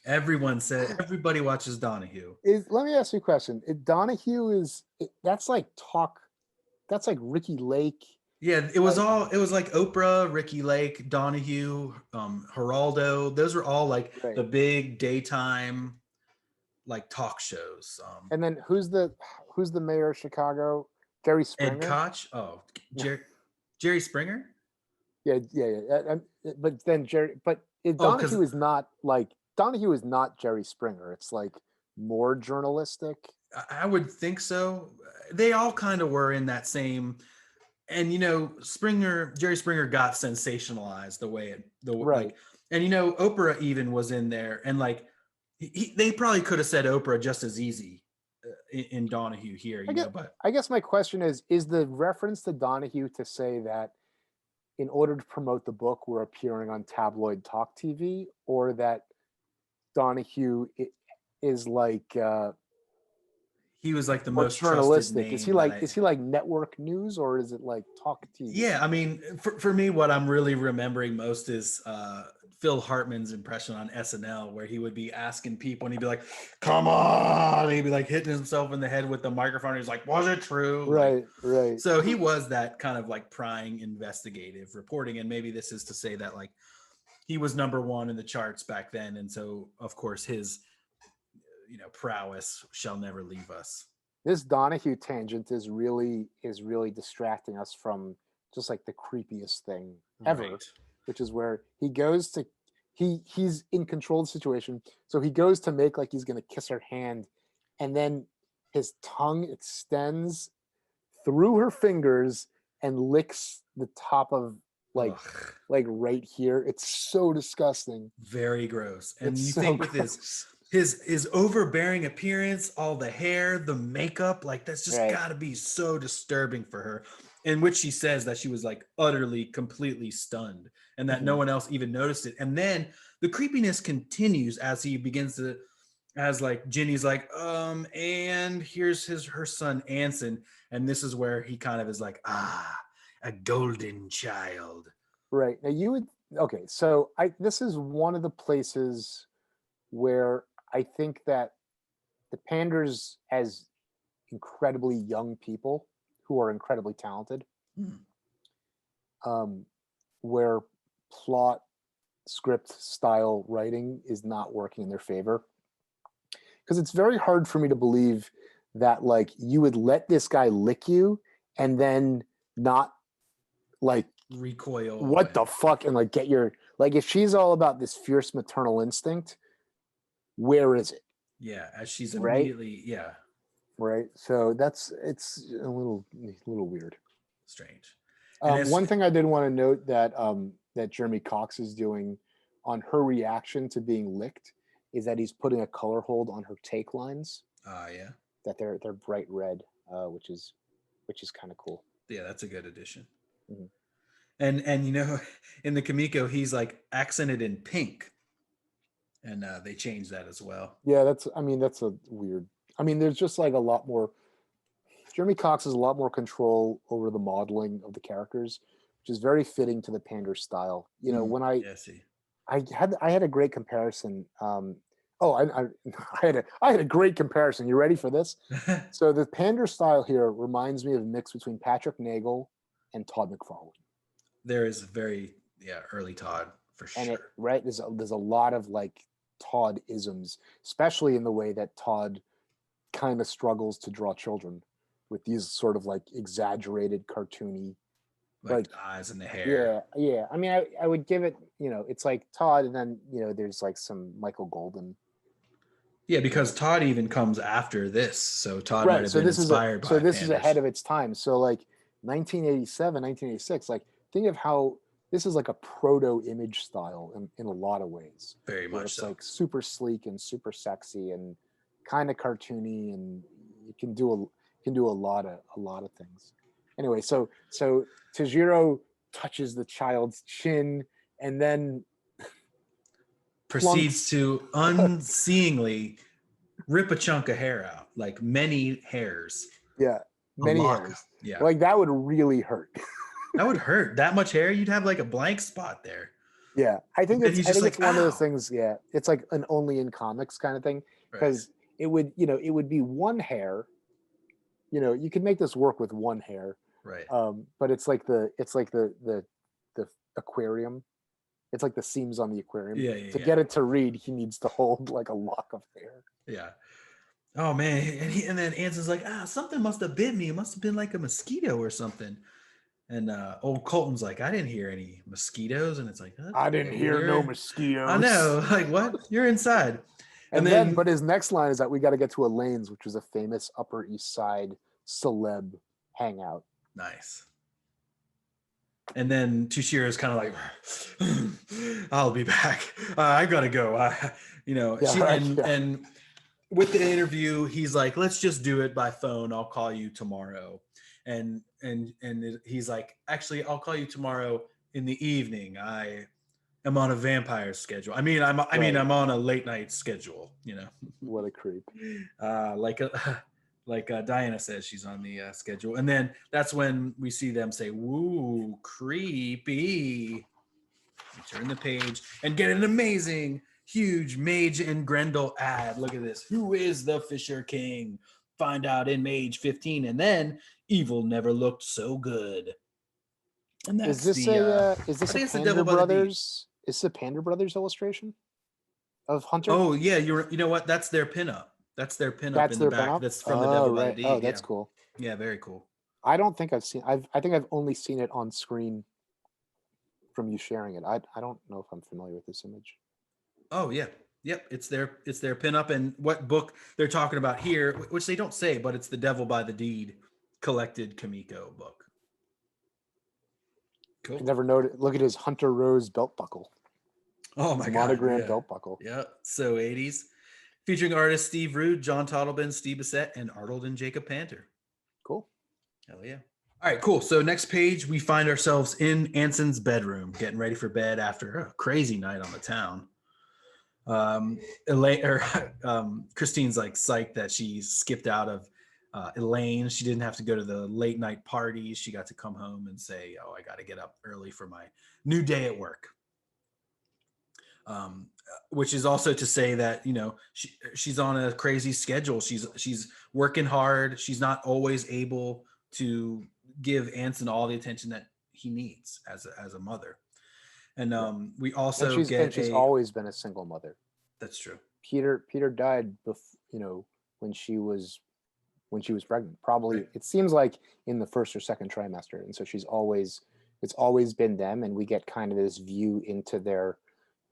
Everybody watches Danahue. Let me ask you a question. Danahue that's like Ricky Lake. Yeah, it was like Oprah, Ricky Lake, Danahue, Geraldo. Those were all like the big daytime like talk shows. And then who's the mayor of Chicago? Jerry Springer. Ed Koch. Oh, Jerry Springer. Yeah. But then Danahue is not like Danahue is not Jerry Springer. It's like more journalistic. I would think so. They all kind of were in that same. And Jerry Springer got sensationalized and Oprah even was in there, and like they probably could have said Oprah just as easy in Danahue here, But I guess my question is the reference to Danahue to say that in order to promote the book we're appearing on tabloid talk TV, or that Danahue is like he was like the most journalistic. Is he like network news, or is it like talk TV? Yeah, I mean, for me, what I'm really remembering most is Phil Hartman's impression on SNL, where he would be asking people, and he'd be like, "Come on!" And he'd be like hitting himself in the head with the microphone. He's like, "Was it true?" Right. So he was that kind of like prying, investigative reporting, and maybe this is to say that like he was number one in the charts back then, and so of course his prowess shall never leave us. This Danahue tangent is really distracting us from just like the creepiest thing ever, which is where he goes to he's in control of the situation, so he goes to make like he's gonna kiss her hand, and then his tongue extends through her fingers and licks the top of like right here. It's so disgusting. Very gross. And you think with his overbearing appearance, all the hair, the makeup, like that's just got to be so disturbing for her. In which she says that she was like utterly, completely stunned, and that no one else even noticed it. And then the creepiness continues as he begins to, as like Ginny's like, and here's her son Anson, and this is where he kind of is like, a golden child. Right. Now so this is one of the places where I think that the Panders, as incredibly young people who are incredibly talented, where plot, script, style, writing is not working in their favor. Because it's very hard for me to believe that like you would let this guy lick you and then not like recoil. What the fuck? And like get your, like if she's all about this fierce maternal instinct, where is it? Yeah, as she's immediately, Right. So it's a little weird. Strange. One thing I did want to note that that Jeremy Cox is doing on her reaction to being licked is that he's putting a color hold on her take lines. Yeah. That they're bright red, which is kind of cool. Yeah, that's a good addition. Mm-hmm. And in the Comico, he's like accented in pink, and they changed that as well. Yeah, that's a weird. There's just like a lot more. Jeremy Cox has a lot more control over the modeling of the characters, which is very fitting to the Panders style. When I had a great comparison. I had a great comparison. You ready for this? So the Panders style here reminds me of a mix between Patrick Neagle and Todd McFarlane. There is very early Todd for sure. And there's a lot of like Todd isms, especially in the way that Todd kind of struggles to draw children with these sort of like exaggerated cartoony like the eyes and the hair. Yeah. I would give it, it's like Todd, and then there's like some Michael Golden. Yeah, because Todd even comes after this, so Todd might have been inspired by. So this is ahead of its time. So like 1987, 1986, like think of how this is like a proto image style in a lot of ways. Very much it's so. Like super sleek and super sexy and kind of cartoony, and you can do a lot of things. Anyway, so Tajiro touches the child's chin and then proceeds to unseeingly rip a chunk of hair out, like many hairs. Yeah, many hairs. Yeah, like that would really hurt. that would hurt. That much hair, you'd have like a blank spot there. Yeah, I think And it's like, one of those things. Yeah, it's like an only in comics kind of thing, because it would be one hair. You could make this work with one hair, right? But it's like the aquarium. It's like the seams on the aquarium. Yeah. To get it to read, he needs to hold like a lock of hair. Yeah. Oh man, and then Anson's like, something must have bit me. It must have been like a mosquito or something. And old Colton's like, I didn't hear any mosquitoes, and it's like, I didn't hear no mosquitoes. I know, like what? You're inside. And then, but his next line is that we got to get to Elaine's, which is a famous Upper East Side celeb hangout. Nice. And then Tushiro's kind of like, I'll be back. I gotta go. And with the interview, he's like, let's just do it by phone. I'll call you tomorrow. And he's like, actually, I'll call you tomorrow in the evening. I am on a vampire schedule. I'm on a late night schedule. What a creep. Like Diana says, she's on the schedule. And then that's when we see them say, woo, creepy. We turn the page and get an amazing, huge Mage and Grendel ad. Look at this. Who is the Fisher King? Find out in Mage 15. And then evil never looked so good. And that's is this a Pander Brothers? Is the Pander Brothers illustration of Hunter? Oh yeah, you know what? That's their pinup. That's their pinup in the back. Pinup? That's from the Devil by the Deed. Oh, that's cool. Yeah, very cool. I don't think I've seen. I think I've only seen it on screen from you sharing it. I don't know if I'm familiar with this image. Oh yeah, yep. It's their pinup, and what book they're talking about here, which they don't say, but it's the Devil by the Deed collected Comico book. Cool. I never noticed. Look at his Hunter Rose belt buckle. Oh my god, monogram belt buckle. Yeah, so 80s. Featuring artists Steve Rude, John Toddleben, Steve Bissett, and Arnold and Jacob Panter. Cool. Hell yeah. All right, cool. So next page, we find ourselves in Anson's bedroom, getting ready for bed after a crazy night on the town. Christine's like psyched that she skipped out of Elaine. She didn't have to go to the late night parties. She got to come home and say, I got to get up early for my new day at work. Which is also to say that, she's on a crazy schedule. She's working hard. She's not always able to give Anson all the attention that he needs as a mother. And we also she's always been a single mother. That's true. Peter died before, when she was pregnant. Probably right. It seems like in the first or second trimester. And so it's always been them, and we get kind of this view into their.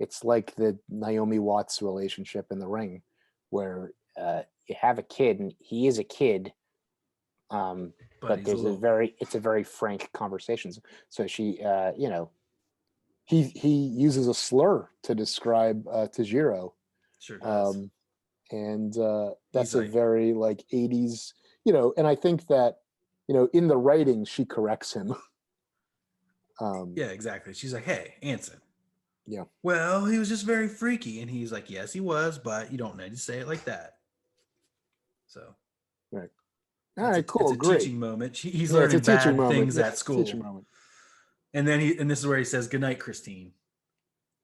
It's like the Naomi Watts relationship in The Ring, where you have a kid and he is a kid, but there's it's a very frank conversation. So she, he uses a slur to describe Tajiro. Sure does. And that's a very 80s, and I think that, in the writing, she corrects him. Yeah, exactly. She's like, hey, Anson. Yeah. Well, he was just very freaky. And he's like, yes, he was, but you don't need to say it like that. So. Right. All right, cool. It's a great. Teaching moment. He's learning bad things at school. Teaching moment. And then this is where he says, good night, Christine,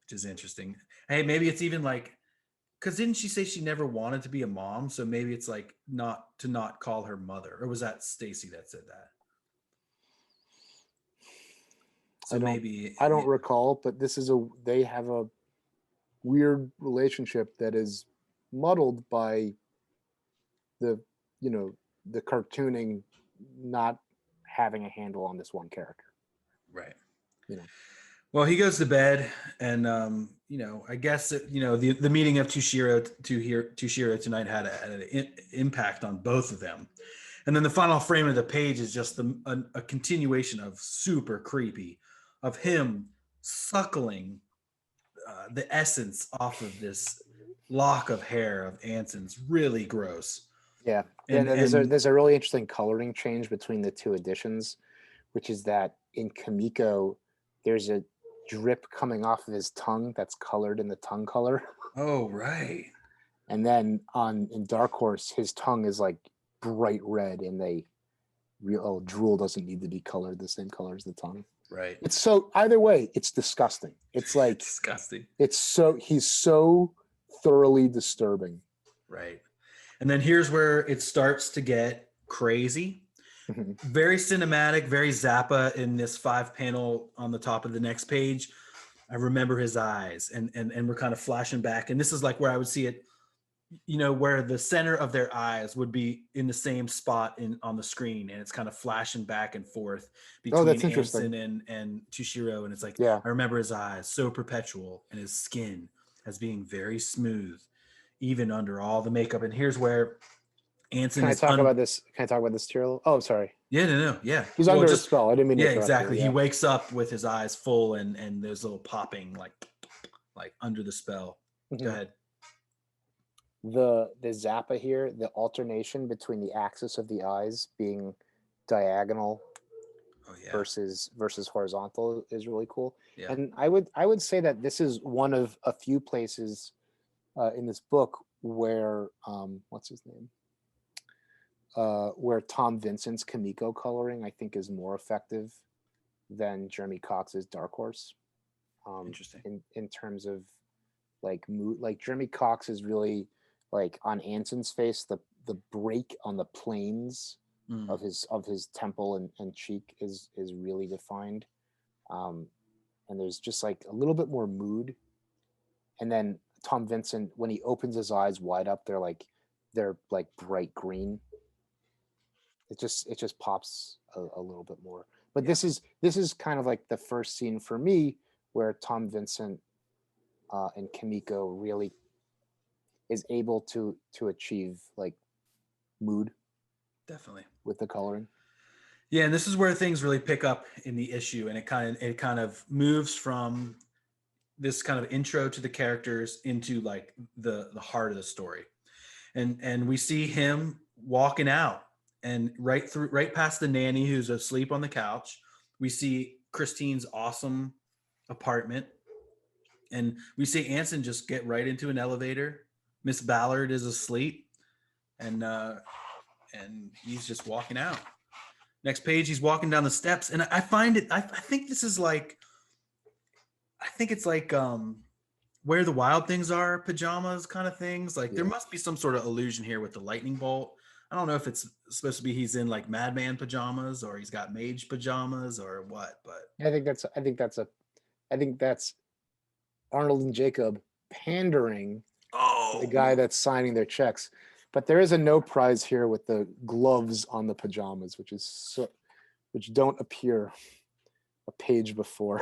which is interesting. Hey, maybe it's even because didn't she say she never wanted to be a mom? So maybe it's not call her mother. Or was that Stacy that said that? So I don't recall, but they have a weird relationship that is muddled by the cartooning not having a handle on this one character. Right. Well, he goes to bed, and I guess the meeting of Tushiro tonight had an impact on both of them. And then the final frame of the page is just a continuation of super creepy, of him suckling the essence off of this lock of hair of Anson's. Really gross. Yeah, and there's a really interesting coloring change between the two editions, which is that in Comico there's a drip coming off of his tongue that's colored in the tongue color. Oh, right. And then in Dark Horse, his tongue is like bright red, and drool doesn't need to be colored the same color as the tongue. Right. It's so either way, it's disgusting. It's like disgusting. He's so thoroughly disturbing. Right. And then here's where it starts to get crazy. Very cinematic, very Zappa in this 5-panel on the top of the next page. I remember his eyes, and we're kind of flashing back. And this is like where I would see it, where the center of their eyes would be in the same spot on the screen, and it's kind of flashing back and forth between Anson and Tushiro. And it's like, I remember his eyes, so perpetual, and his skin as being very smooth, even under all the makeup. And here's where Anson Can I talk about this, Tyrell? Oh, sorry. Yeah, no. Yeah. He's under a spell. I didn't mean to interrupt exactly. you. He wakes up with his eyes full and there's a little popping like under the spell. Go ahead. The Zappa here, the alternation between the axis of the eyes being diagonal versus horizontal is really cool. Yeah. And I would say that this is one of a few places in this book where what's his name? Where Tom Vincent's Comico coloring, I think, is more effective than Jeremy Cox's Dark Horse. Interesting. In terms of like mood, like Jeremy Cox is really like on Anson's face, the break on the planes of his temple and cheek is really defined, and there's just like a little bit more mood. And then Tom Vincent, when he opens his eyes wide up, they're like bright green. It just pops a little bit more. But this is kind of like the first scene for me where Tom Vincent and Comico really is able to achieve like mood. Definitely. With the coloring. Yeah, and this is where things really pick up in the issue, and it kind of moves from this kind of intro to the characters into like the heart of the story. And we see him walking out, and right past the nanny who's asleep on the couch, we see Christine's awesome apartment, and we see Anson just get right into an elevator. Miss Ballard is asleep, and he's just walking out. Next page, he's walking down the steps, and I find it. I think this is like, I think it's like Where the Wild Things Are pajamas kind of things. Like there must be some sort of illusion here with the lightning bolt. I don't know if it's supposed to be he's in like Madman pajamas or he's got mage pajamas or what, but I think that's Arnold and Jacob pandering the guy that's signing their checks. But there is a no prize here with the gloves on the pajamas, which don't appear a page before.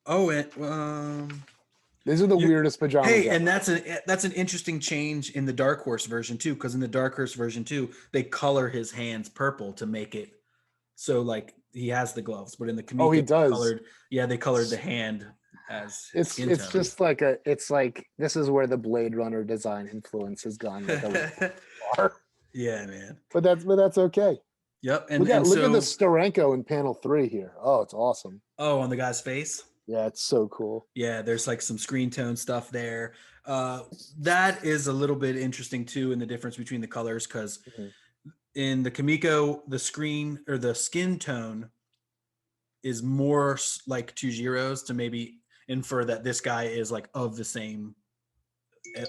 Oh, and these are the weirdest pajamas. Hey, and that's an interesting change in the Dark Horse version too, because in the Dark Horse version too, they color his hands purple to make it so like he has the gloves, but in the Comico, he does. They colored the hand as it's just like it's like this is where the Blade Runner design influence has gone like a far. Yeah, man. But that's okay. Yep. And look at the Steranko in panel 3 here. Oh, it's awesome. Oh, on the guy's face. Yeah, it's so cool. Yeah, there's like some screen tone stuff there. That is a little bit interesting too in the difference between the colors, because in the Comico, the screen or the skin tone is more like Tujiro's to maybe infer that this guy is like of the same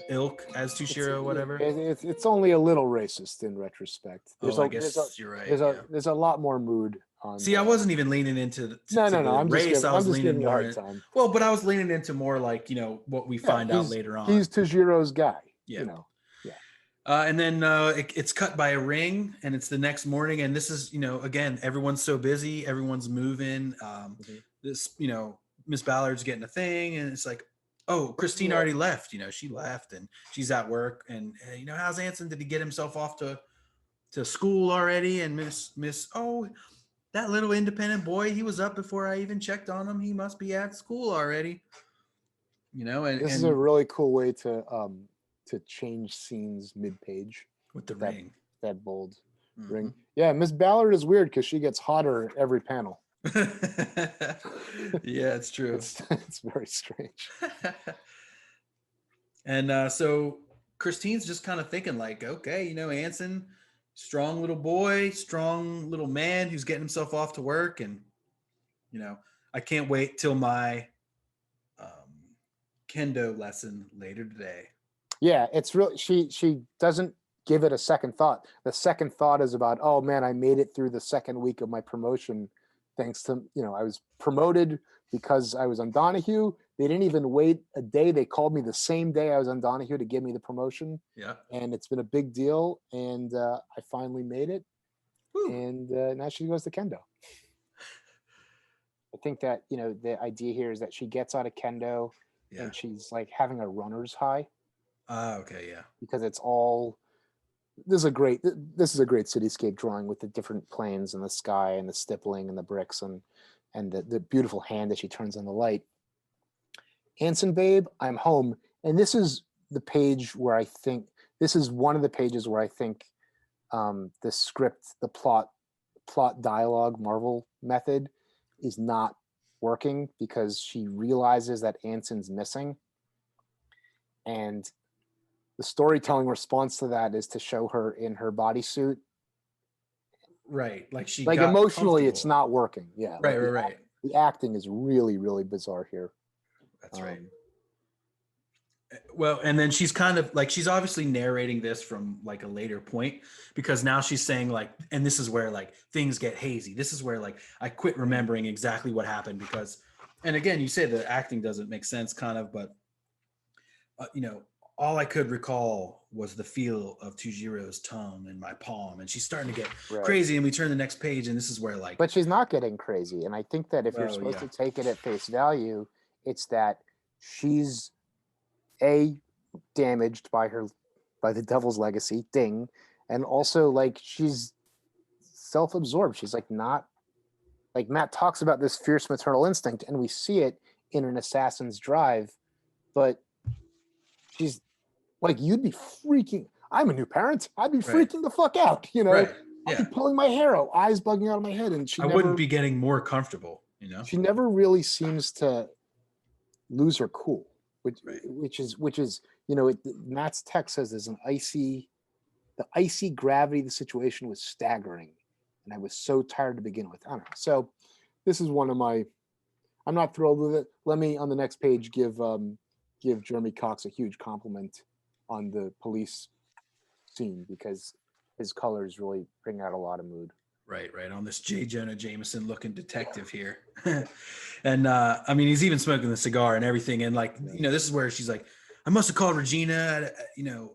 ilk as Tushiro, whatever. It's only a little racist in retrospect. I guess you're right. There's a lot more mood. See, I wasn't even leaning into no. I'm race. just giving you a hard time. Well, but I was leaning into more like what we find out later on. He's Tujiro's guy. Yeah. And then it's cut by a ring, and it's the next morning, and this is again, everyone's so busy, everyone's moving. This Miss Ballard's getting a thing, and it's like, oh, Christine already left. She left, and she's at work, and how's Anson? Did he get himself off to school already? And Miss oh, that little independent boy, he was up before I even checked on him. He must be at school already. And this is a really cool way to change scenes mid-page with the ring, that bold ring. Yeah, Miss Ballard is weird because she gets hotter every panel. Yeah, it's true. It's very strange. And so Christine's just kind of thinking like, okay, Anson, strong little boy, strong little man who's getting himself off to work. And, I can't wait till my kendo lesson later today. Yeah, it's really, she doesn't give it a second thought. The second thought is about, oh man, I made it through the second week of my promotion. Thanks to, I was promoted because I was on Danahue. They didn't even wait a day. They called me the same day I was on Danahue to give me the promotion. Yeah. And it's been a big deal. And I finally made it. Woo. And now she goes to kendo. I think that, the idea here is that she gets out of kendo and she's like having a runner's high. Okay. Yeah. Because it's all, this is a great cityscape drawing with the different planes and the sky and the stippling and the bricks and the beautiful hand that she turns on the light. Anson, babe, I'm home. And this is the page where I think, this is one of the pages where I think the script, the plot dialogue Marvel method is not working, because she realizes that Anson's missing. And the storytelling response to that is to show her in her bodysuit. Right. Like she like emotionally it's not working. Yeah. Right, like right. The acting is really, really bizarre here. That's right. Well, and then she's kind of like, she's obviously narrating this from like a later point, because now she's saying like, and this is where like things get hazy. This is where like I quit remembering exactly what happened, because, and again, you say the acting doesn't make sense kind of, but all I could recall was the feel of Tujiro's tongue in my palm, and she's starting to get crazy. And we turn the next page, and this is where like, but she's not getting crazy. And I think that if you're supposed to take it at face value, it's that she's damaged by the Devil's Legacy ding, and also like she's self-absorbed. She's like not like Matt talks about this fierce maternal instinct, and we see it in an assassin's drive, but she's like, you'd be freaking. I'm a new parent. I'd be freaking the fuck out. Right. I'd be pulling my hair out, eyes bugging out of my head, and I wouldn't be getting more comfortable. She never really seems to lose her cool, which is Matt's text says there's the icy gravity of the situation was staggering, and I was so tired to begin with. I don't know. So this is one of my. I'm not thrilled with it. Let me on the next page give Jeremy Cox a huge compliment on the police scene, because his colors really bring out a lot of mood. Right. On this J. Jonah Jameson looking detective here. And I mean, he's even smoking the cigar and everything. And like, this is where she's like, I must have called Regina,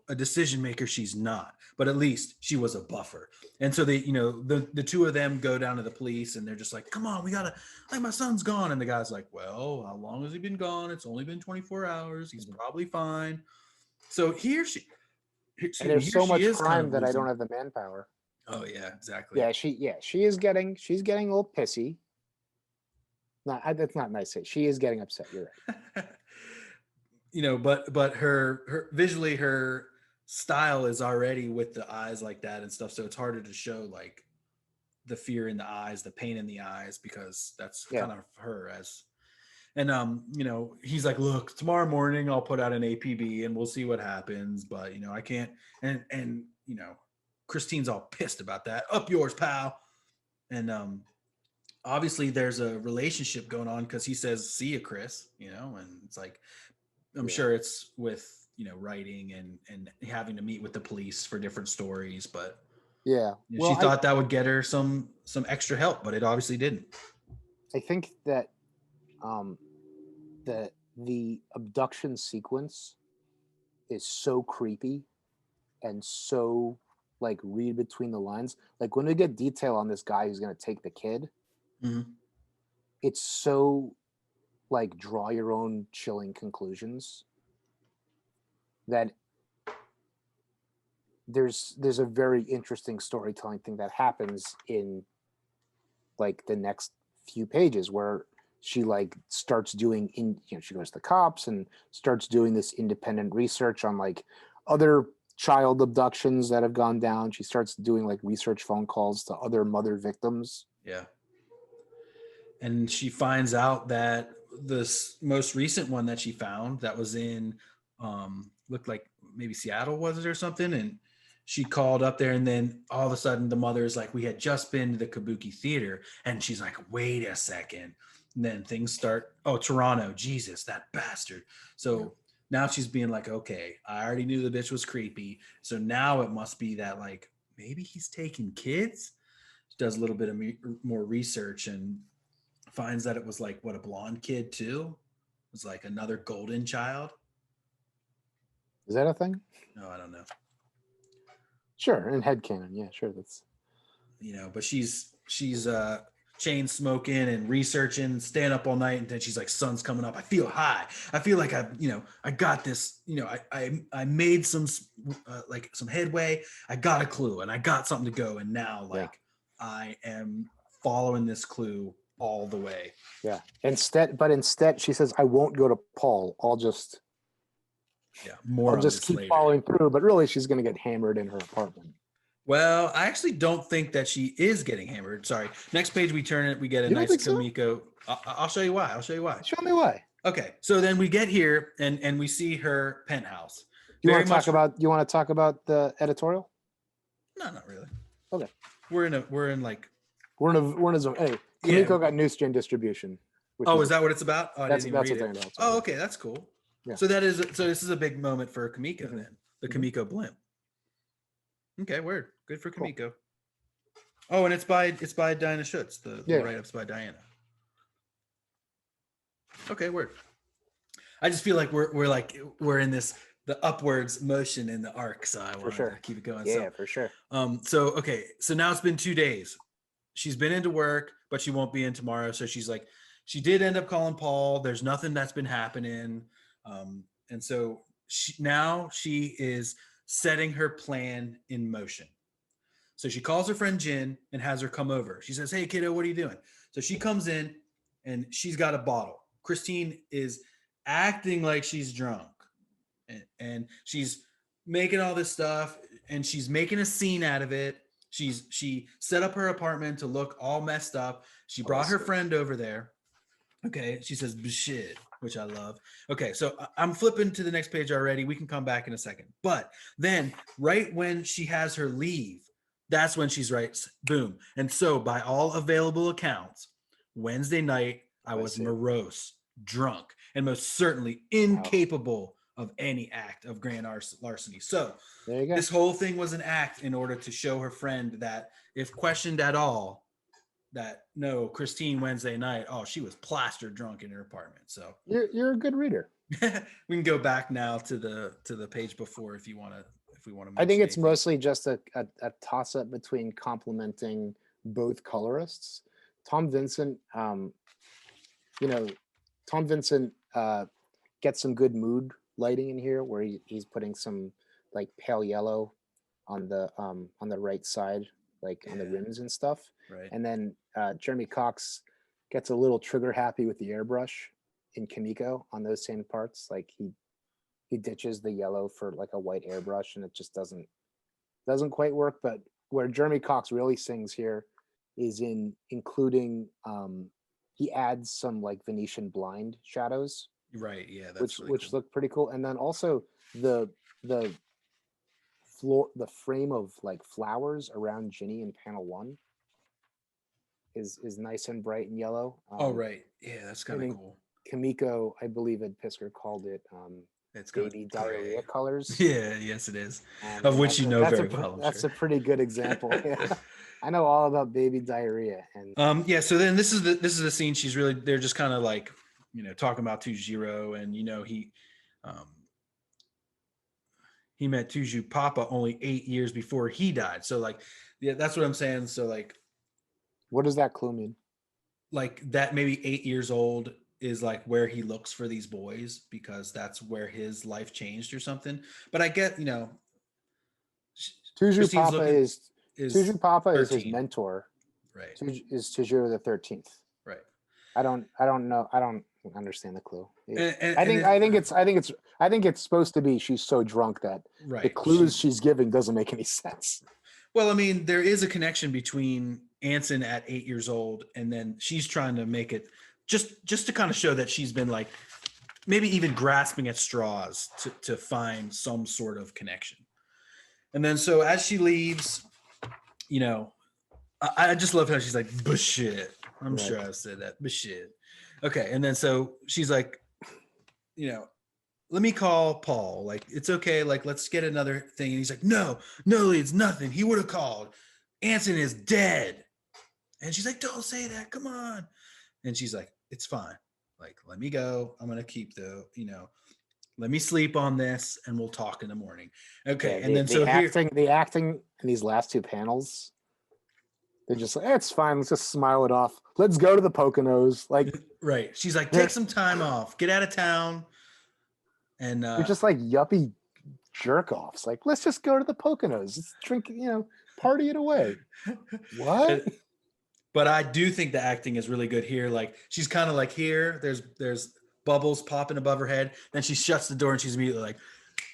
a decision maker. She's not, but at least she was a buffer. And so they, the two of them go down to the police, and they're just like, come on, we gotta, like, my son's gone. And the guy's like, well, how long has he been gone? It's only been 24 hours. He's probably fine. So and there's so much crime that I don't have the manpower. Oh yeah, exactly. Yeah, she's getting a little pissy. No, that's not nice. She is getting upset. You're right. But her visually, her style is already with the eyes like that and stuff. So it's harder to show like the fear in the eyes, the pain in the eyes, because that's kind of her as. And he's like, look, tomorrow morning I'll put out an APB and we'll see what happens. But I can't. And Christine's all pissed about that. Up yours, pal. And obviously there's a relationship going on, because he says, see ya, Chris. And it's like, I'm sure it's with writing and having to meet with the police for different stories. But she thought that would get her some extra help, but it obviously didn't. I think that the abduction sequence is so creepy and so like read between the lines. Like when we get detail on this guy who's going to take the kid, it's so like draw your own chilling conclusions that there's a very interesting storytelling thing that happens in like the next few pages, where she like starts doing she goes to the cops and starts doing this independent research on like other child abductions that have gone down. She starts doing like research phone calls to other mother victims. Yeah. and she finds out that this most recent one that she found that was in looked like maybe Seattle, was it, or something, and she called up there, and then all of a sudden the mother is like, we had just been to the Kabuki theater, and she's like, wait a second, and then things start, oh, Toronto, Jesus, that bastard. So now she's being like, okay, I already knew the bitch was creepy, so now it must be that like maybe he's taking kids. She does a little bit of more research and finds that it was like, what, a blonde kid too? It was like another golden child. Is that a thing? No, I don't know. Sure, in headcanon, yeah, sure. That's, you know, but she's chain smoking and researching, staying up all night, and then she's like, sun's coming up, I feel high, I feel like I got this, I made some like some headway, I got a clue and I got something to go, and now like I am following this clue all the way. Yeah. Instead she says, I won't go to Paul. I'll just keep later. following through. But really, she's going to get hammered in her apartment. Well, I actually don't think that she is getting hammered. Sorry. Next page we turn it, we get a nice Comico. So? I'll show you why. Show me why. Okay. So then we get here and we see her penthouse. You want to talk about the editorial? No, not really. Okay. We're in a zone. Hey, Comico got newsstand distribution. Is that what it's about? Oh, that's what they're about. Oh, okay, that's cool. Yeah. So this is a big moment for Comico then. The Comico blimp. Okay, word. Good for Comico. Cool. Oh, and it's by Diana Schutz. The write-up's by Diana. Okay, word. I just feel like we're in this the upwards motion in the arc, so I want to keep it going. Yeah, for sure. So now it's been 2 days. She's been into work, but she won't be in tomorrow. So she's like, she did end up calling Paul. There's nothing that's been happening. And so she is setting her plan in motion. So she calls her friend Jen and has her come over. She says, hey, kiddo, what are you doing? So she comes in and she's got a bottle. Christine is acting like she's drunk and she's making all this stuff and she's making a scene out of it. She set up her apartment to look all messed up. She brought her friend over there. Okay. She says, shit, which I love. Okay. So I'm flipping to the next page already. We can come back in a second. But then right when she has her leave, that's when she's right. Boom. And so by all available accounts, Wednesday night, I was morose, drunk, and most certainly incapable of any act of grand larceny. So this whole thing was an act in order to show her friend that if questioned at all, that no, Christine Wednesday night, she was plastered drunk in her apartment. So you're a good reader. We can go back now to the page before if we want to. I think it's mostly just a toss up between complimenting both colorists. Tom Vincent, gets some good mood lighting in here where he's putting some like pale yellow on the right side, like on the rims and stuff. Right. And then Jeremy Cox gets a little trigger happy with the airbrush in Comico on those same parts. Like he ditches the yellow for like a white airbrush and it just doesn't quite work. But where Jeremy Cox really sings here is in including he adds some like Venetian blind shadows. Right. Yeah. That's which cool. Look pretty cool. And then also the frame of like flowers around Ginny in panel 1 is nice and bright and yellow. Right. Yeah, that's kind of cool. Comico, I believe Ed Pisker called it it's baby diarrhea colors. Yeah, yes it is. Of which you know very well. That's a pretty good example. Yeah. I know all about baby diarrhea. And so then this is the scene they're just kind of like, talking about Tujiro, and he met Tuju Papa only 8 years before he died. So like, yeah, that's what I'm saying. So like, what does that clue mean? Like that maybe 8 years old is like where he looks for these boys because that's where his life changed or something. But I get, Tuju Papa is his mentor. Right. Is Tujiro the 13th. Right. I don't know. I don't understand the clue. I think it's supposed to be she's so drunk that the clues she's giving doesn't make any sense. Well, I mean, there is a connection between Anson at 8 years old, and then she's trying to make it just to kind of show that she's been like maybe even grasping at straws to find some sort of connection. And then so as she leaves, I just love how she's like, bullshit. I'm sure I've said that, bullshit. Okay, and then so she's like, let me call Paul. Like, it's okay. Like, let's get another thing. And he's like, no, it's nothing. He would have called. Anson is dead. And she's like, don't say that. Come on. And she's like, it's fine. Like, let me go. I'm going to keep let me sleep on this and we'll talk in the morning. Okay. Yeah, and then the acting in these last two panels, they're just like, it's fine. Let's just smile it off. Let's go to the Poconos. Like, right. She's like, take some time off, get out of town. And you're just like yuppie jerk offs. Like, let's just go to the Poconos. Let's drink, party it away. What? But I do think the acting is really good here. Like, she's kind of like here. There's bubbles popping above her head. Then she shuts the door and she's immediately like,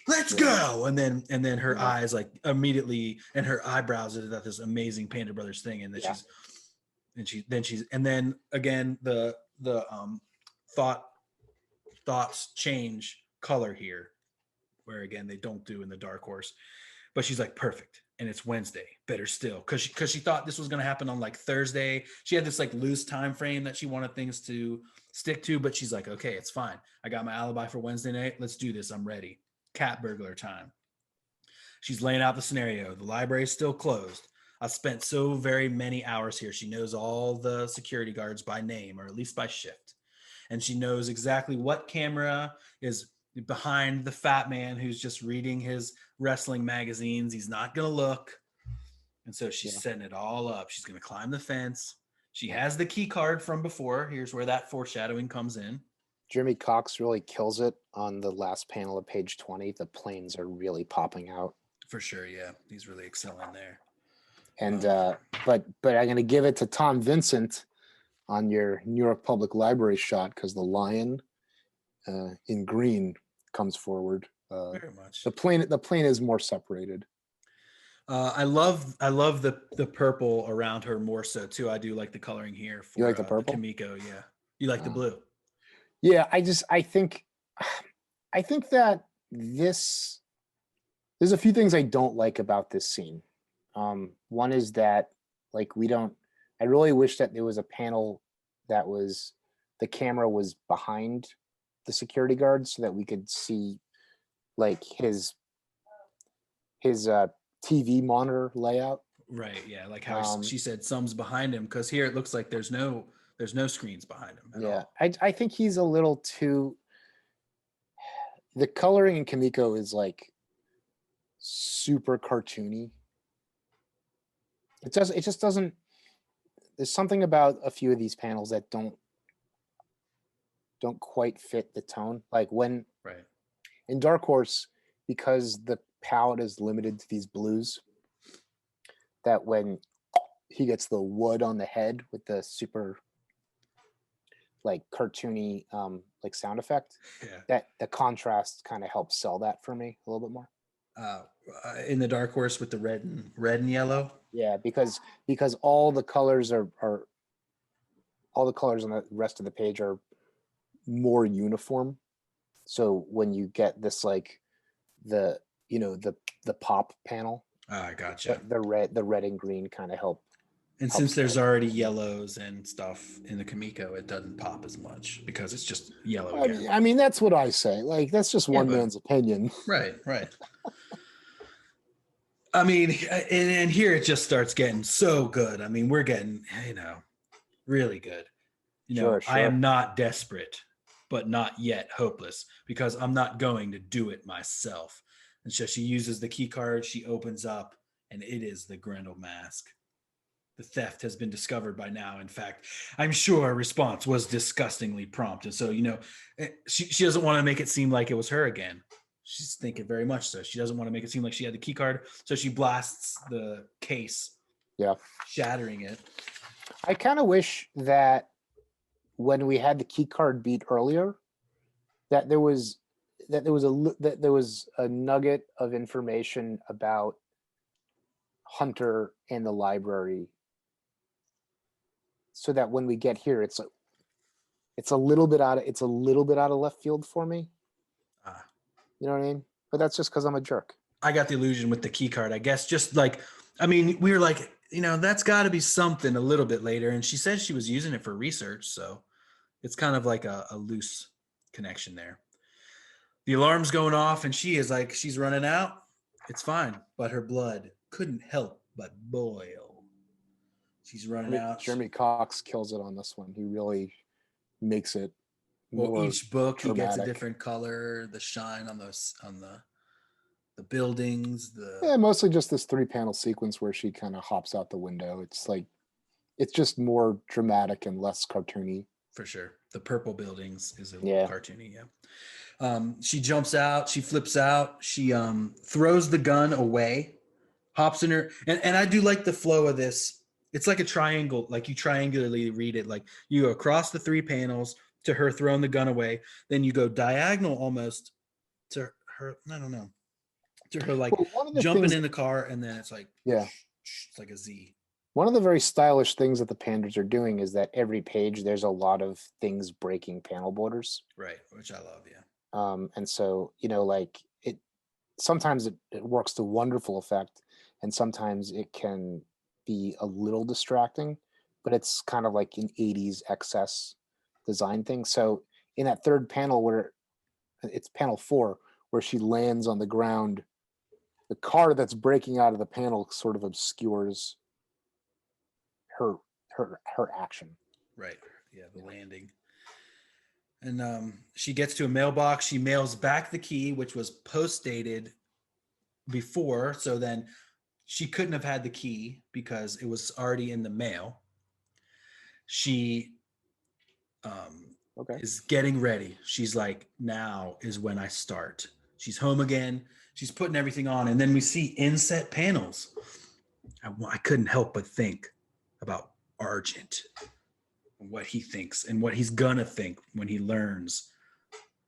let's go. And then her eyes like immediately, and her eyebrows are got this amazing Panda Brothers thing. And then and then again the thoughts change color here, where again they don't do in the Dark Horse. But she's like, perfect. And it's Wednesday, better still, because she thought this was going to happen on like Thursday. She had this like loose time frame that she wanted things to stick to, but she's like, okay, it's fine. I got my alibi for Wednesday night. Let's do this. I'm ready. Cat burglar time. She's laying out the scenario. The library is still closed. I spent so very many hours here. She knows all the security guards by name, or at least by shift. And she knows exactly what camera is behind the fat man who's just reading his wrestling magazines. He's not going to look. And so she's setting it all up. She's going to climb the fence. She has the key card from before. Here's where that foreshadowing comes in. Jeremy Cox really kills it on the last panel of page 20. The planes are really popping out. For sure, yeah. He's really excelling there. And but I'm going to give it to Tom Vincent on your New York Public Library shot, because the lion in green comes forward. Very much. The plane is more separated. I love the purple around her more so too. I do like the coloring here. For, you like the purple? Comico, yeah. You like the blue? Yeah, I think that there's a few things I don't like about this scene. One is that like I really wish that there was a panel that was the camera was behind the security guard so that we could see like his TV monitor layout. Right. Yeah. Like how she said some's behind him, because here it looks like there's no screens behind him. Yeah. I think he's a little too. The coloring in Comico is like super cartoony. It just doesn't. There's something about a few of these panels that don't quite fit the tone. Like when in Dark Horse, because the palette is limited to these blues, that when he gets the wood on the head with the super like cartoony like sound effect, that the contrast kind of helps sell that for me a little bit more. In the Dark Horse with the red and yellow. Yeah, because all the colors are all the colors on the rest of the page are more uniform. So when you get this like the pop panel, I gotcha. The red and green kind of help. And since there's already yellows and stuff in the Comico, it doesn't pop as much because it's just yellow. I mean, that's what I say. Like, that's just one man's opinion. Right. I mean, and here it just starts getting so good. I mean, we're getting, really good. Sure. I am not desperate, but not yet hopeless, because I'm not going to do it myself. And so she uses the key card. She opens up, and it is the Grendel mask. The theft has been discovered by now. In fact, I'm sure her response was disgustingly prompt. And so, she doesn't want to make it seem like it was her again. She's thinking very much so. She doesn't want to make it seem like she had the key card. So she blasts the case, shattering it. I kind of wish that when we had the key card beat earlier, that there was a nugget of information about Hunter in the library so that when we get here, it's a little bit out of left field for me. You know what I mean? But that's just because I'm a jerk. I got the illusion with the key card. I guess just like, I mean, we were like, that's got to be something a little bit later. And she said she was using it for research. So it's kind of like a loose connection there. The alarm's going off and she is like, she's running out. It's fine. But her blood couldn't help but boil. She's running out. Jeremy Cox kills it on this one. He really makes it. Well, each book dramatic. He gets a different color, the shine on the buildings, mostly just this 3-panel sequence where she kind of hops out the window. It's like, it's just more dramatic and less cartoony. For sure. The purple buildings is a little cartoony. Yeah. She jumps out, she flips out, she throws the gun away, hops in her, and I do like the flow of this. It's like a triangle, like you triangularly read it, like you go across the 3 panels to her throwing the gun away, then you go diagonal almost to her, I don't know, to her like jumping in the car, and then it's like, it's like a Z. One of the very stylish things that the Panders are doing is that every page there's a lot of things breaking panel borders. Right, which I love, yeah. And so, like sometimes it works to wonderful effect, and sometimes it can be a little distracting, but it's kind of like an 80s excess design thing. So in that 3rd panel, where it's panel 4, where she lands on the ground, the car that's breaking out of the panel sort of obscures her action. Right. Yeah, the landing. And she gets to a mailbox. She mails back the key, which was post-dated before. So then she couldn't have had the key because it was already in the mail. She is getting ready. She's like, now is when I start. She's home again. She's putting everything on. And then we see inset panels. I couldn't help but think about Argent and what he thinks and what he's gonna think when he learns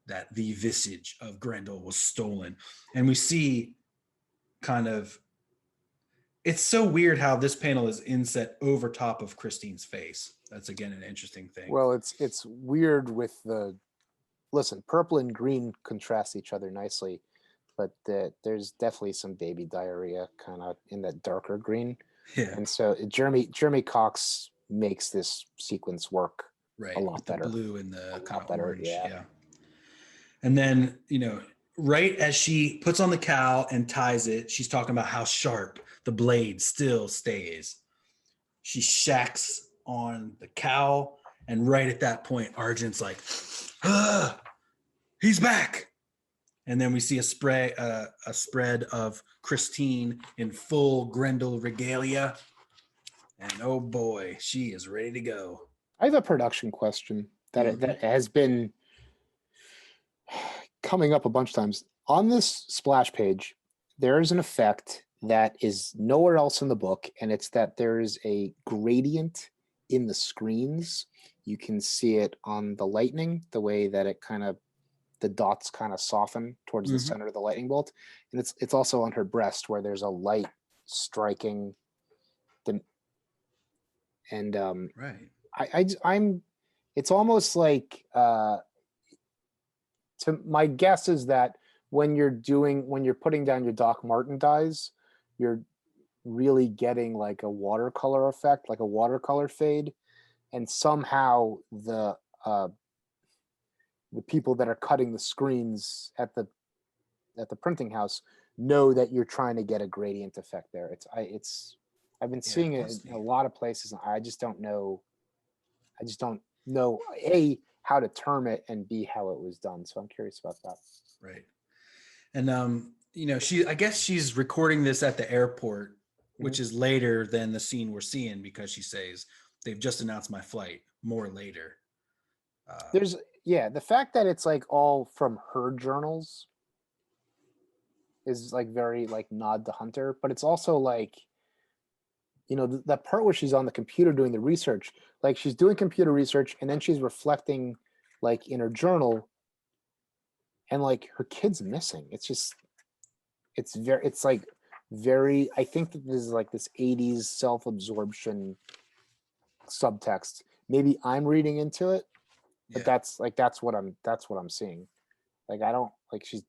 that the visage of Grendel was stolen. And we see kind of, it's so weird how this panel is inset over top of Christine's face. That's again an interesting thing. Well, it's weird with listen, purple and green contrast each other nicely, but there's definitely some baby diarrhea kind of in that darker green. Yeah. And so Jeremy Cox makes this sequence work a lot better. The blue and the kind of better, orange. Yeah. And then, right as she puts on the cowl and ties it, she's talking about how sharp the blade still stays. She shacks on the cowl, and right at that point, Argent's like, he's back. And then we see a spread of Christine in full Grendel regalia. And oh boy, she is ready to go. I have a production question that has been coming up a bunch of times. On this splash page, there is an effect that is nowhere else in the book, and it's that there is a gradient in the screens. You can see it on the lightning, the way that it the dots kind of soften towards the center of the lightning bolt. And it's also on her breast where there's a light striking the, and right. I'm it's almost like my guess is that when you're putting down your Doc Martin dyes, you're really getting like a watercolor effect, like a watercolor fade, and somehow the people that are cutting the screens at the printing house know that you're trying to get a gradient effect there. I've been seeing it in a lot of places, and I just don't know A, how to term it, and B, how it was done. So I'm curious about that. Right. And I guess she's recording this at the airport, which is later than the scene we're seeing, because she says they've just announced my flight, more later. The fact that it's like all from her journals is like very like nod to Hunter, but it's also like, that part where she's on the computer doing the research, like she's doing computer research and then she's reflecting like in her journal, and like her kid's missing. I think that this is like this 80s self-absorption subtext. Maybe I'm reading into it, but Yeah. that's what I'm seeing. Like I don't like she's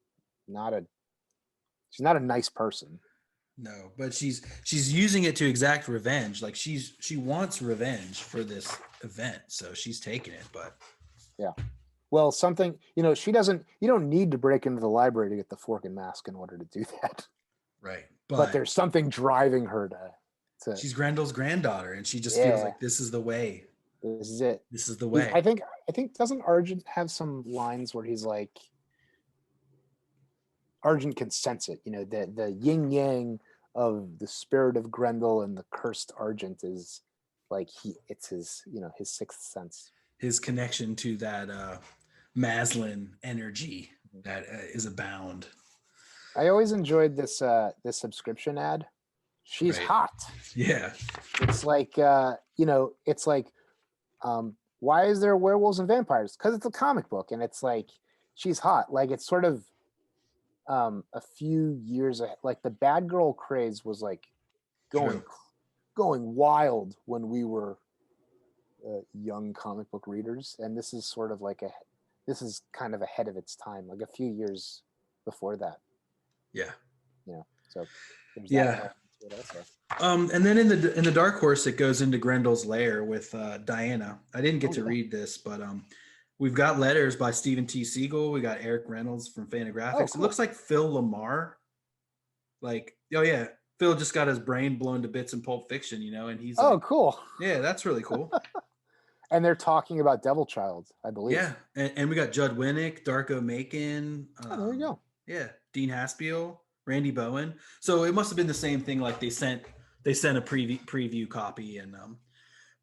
not a nice person. No, but she's using it to exact revenge. Like she wants revenge for this event, so she's taking it. But Yeah. Well, something, you don't need to break into the library to get the fork and mask in order to do that. right, But there's something driving her to she's Grendel's granddaughter, and she just feels Yeah. like this is the way. This is it. This is the way. I think doesn't Argent have some lines where he's like, Argent can sense it, the yin yang of the spirit of Grendel and the cursed Argent is like it's his sixth sense. His connection to that Maslin energy that is abound. I always enjoyed this subscription ad. She's Right. hot. Yeah. It's like it's like why is there werewolves and vampires? Because it's a comic book, and it's like she's hot. Like it's sort of a few years ahead. Like the bad girl craze was like going wild when we were young comic book readers, and this is sort of like this is kind of ahead of its time, like a few years before that. Yeah. So there's Yeah. And then in the Dark Horse, it goes into Grendel's lair with Diana. I didn't get to read this, but we've got letters by Stephen T. Siegel. We got Eric Reynolds from Fantagraphics. Cool. It looks like Phil Lamar. Like, oh yeah, Phil just got his brain blown to bits in Pulp Fiction, and he's cool. Yeah, that's really cool. And they're talking about Devil Child, I believe. Yeah, and we got Judd Winnick, Darko Macon. There you go. Yeah, Dean Haspiel, Randy Bowen. So it must have been the same thing. Like they sent a preview copy, and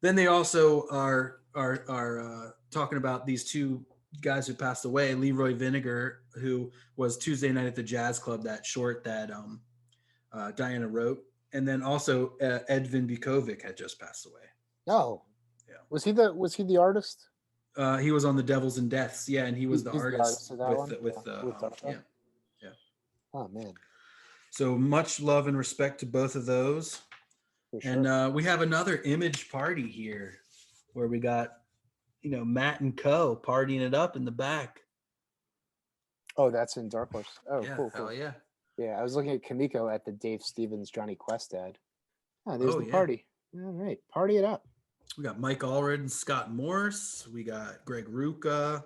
then they also are talking about these two guys who passed away. Leroy Vinegar, who was Tuesday Night at the Jazz Club, that short that Diana wrote, and then also Edvin Bukovic had just passed away. Oh, yeah. Was he the artist? He was on The Devils and Deaths, yeah, and he was the artist of that with Darko? Yeah. Oh man. So much love and respect to both of those. For sure. And we have another Image party here where we got, Matt and Co. partying it up in the back. Oh, that's in Dark Horse. Oh, Yeah, cool. hell yeah. Yeah, I was looking at Comico at the Dave Stevens Johnny Quest ad. Oh, there's the party. All right, party it up. We got Mike Allred and Scott Morse. We got Greg Rucka.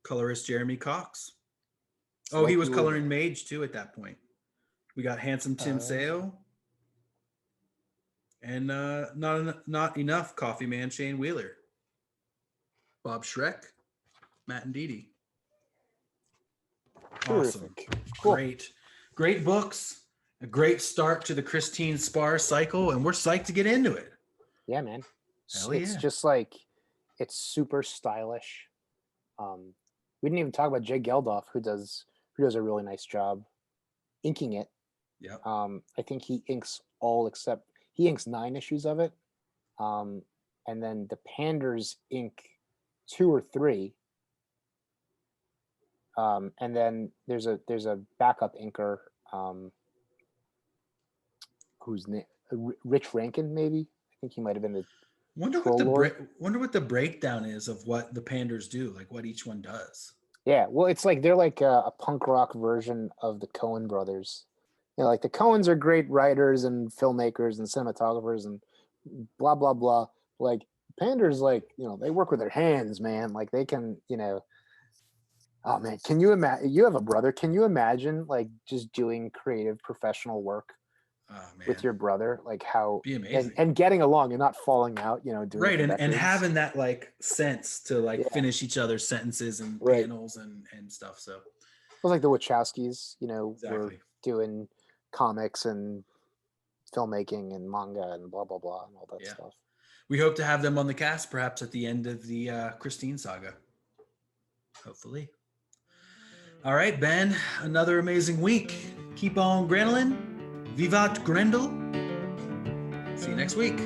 Colorist Jeremy Cox. Oh, he was coloring Mage too at that point. We got Handsome Tim Sale. And not enough Coffee Man Shane Wheeler. Bob Schreck, Matt and Didi. Awesome. Cool. Great books. A great start to the Christine Spar cycle, and we're psyched to get into it. Yeah, man. Hell it's just like it's super stylish. We didn't even talk about Jay Geldof, who does a really nice job inking it. Yeah. I think he inks he inks 9 issues of it. And then the Panders ink 2 or 3. And then there's a backup inker, whose name Rich Rankin, maybe. I think he might have been the Wonder what the breakdown is of what the Panders do, like what each one does. Yeah, well, it's like they're like a punk rock version of the Coen brothers. Like the Coens are great writers and filmmakers and cinematographers and blah blah blah. Like Panders, like they work with their hands, man. Like they can, Oh man, can you imagine? You have a brother. Can you imagine like just doing creative professional work with your brother? Like how be amazing and getting along and not falling out. Doing right and having that like sense to like finish each other's sentences and panels and stuff. So it was like the Wachowskis, exactly. were doing comics and filmmaking and manga and blah blah blah and all that stuff. We hope to have them on the cast perhaps at the end of the Christine saga. Hopefully. All right, Ben, another amazing week. Keep on Grendelin. Vivat Grendel. See you next week.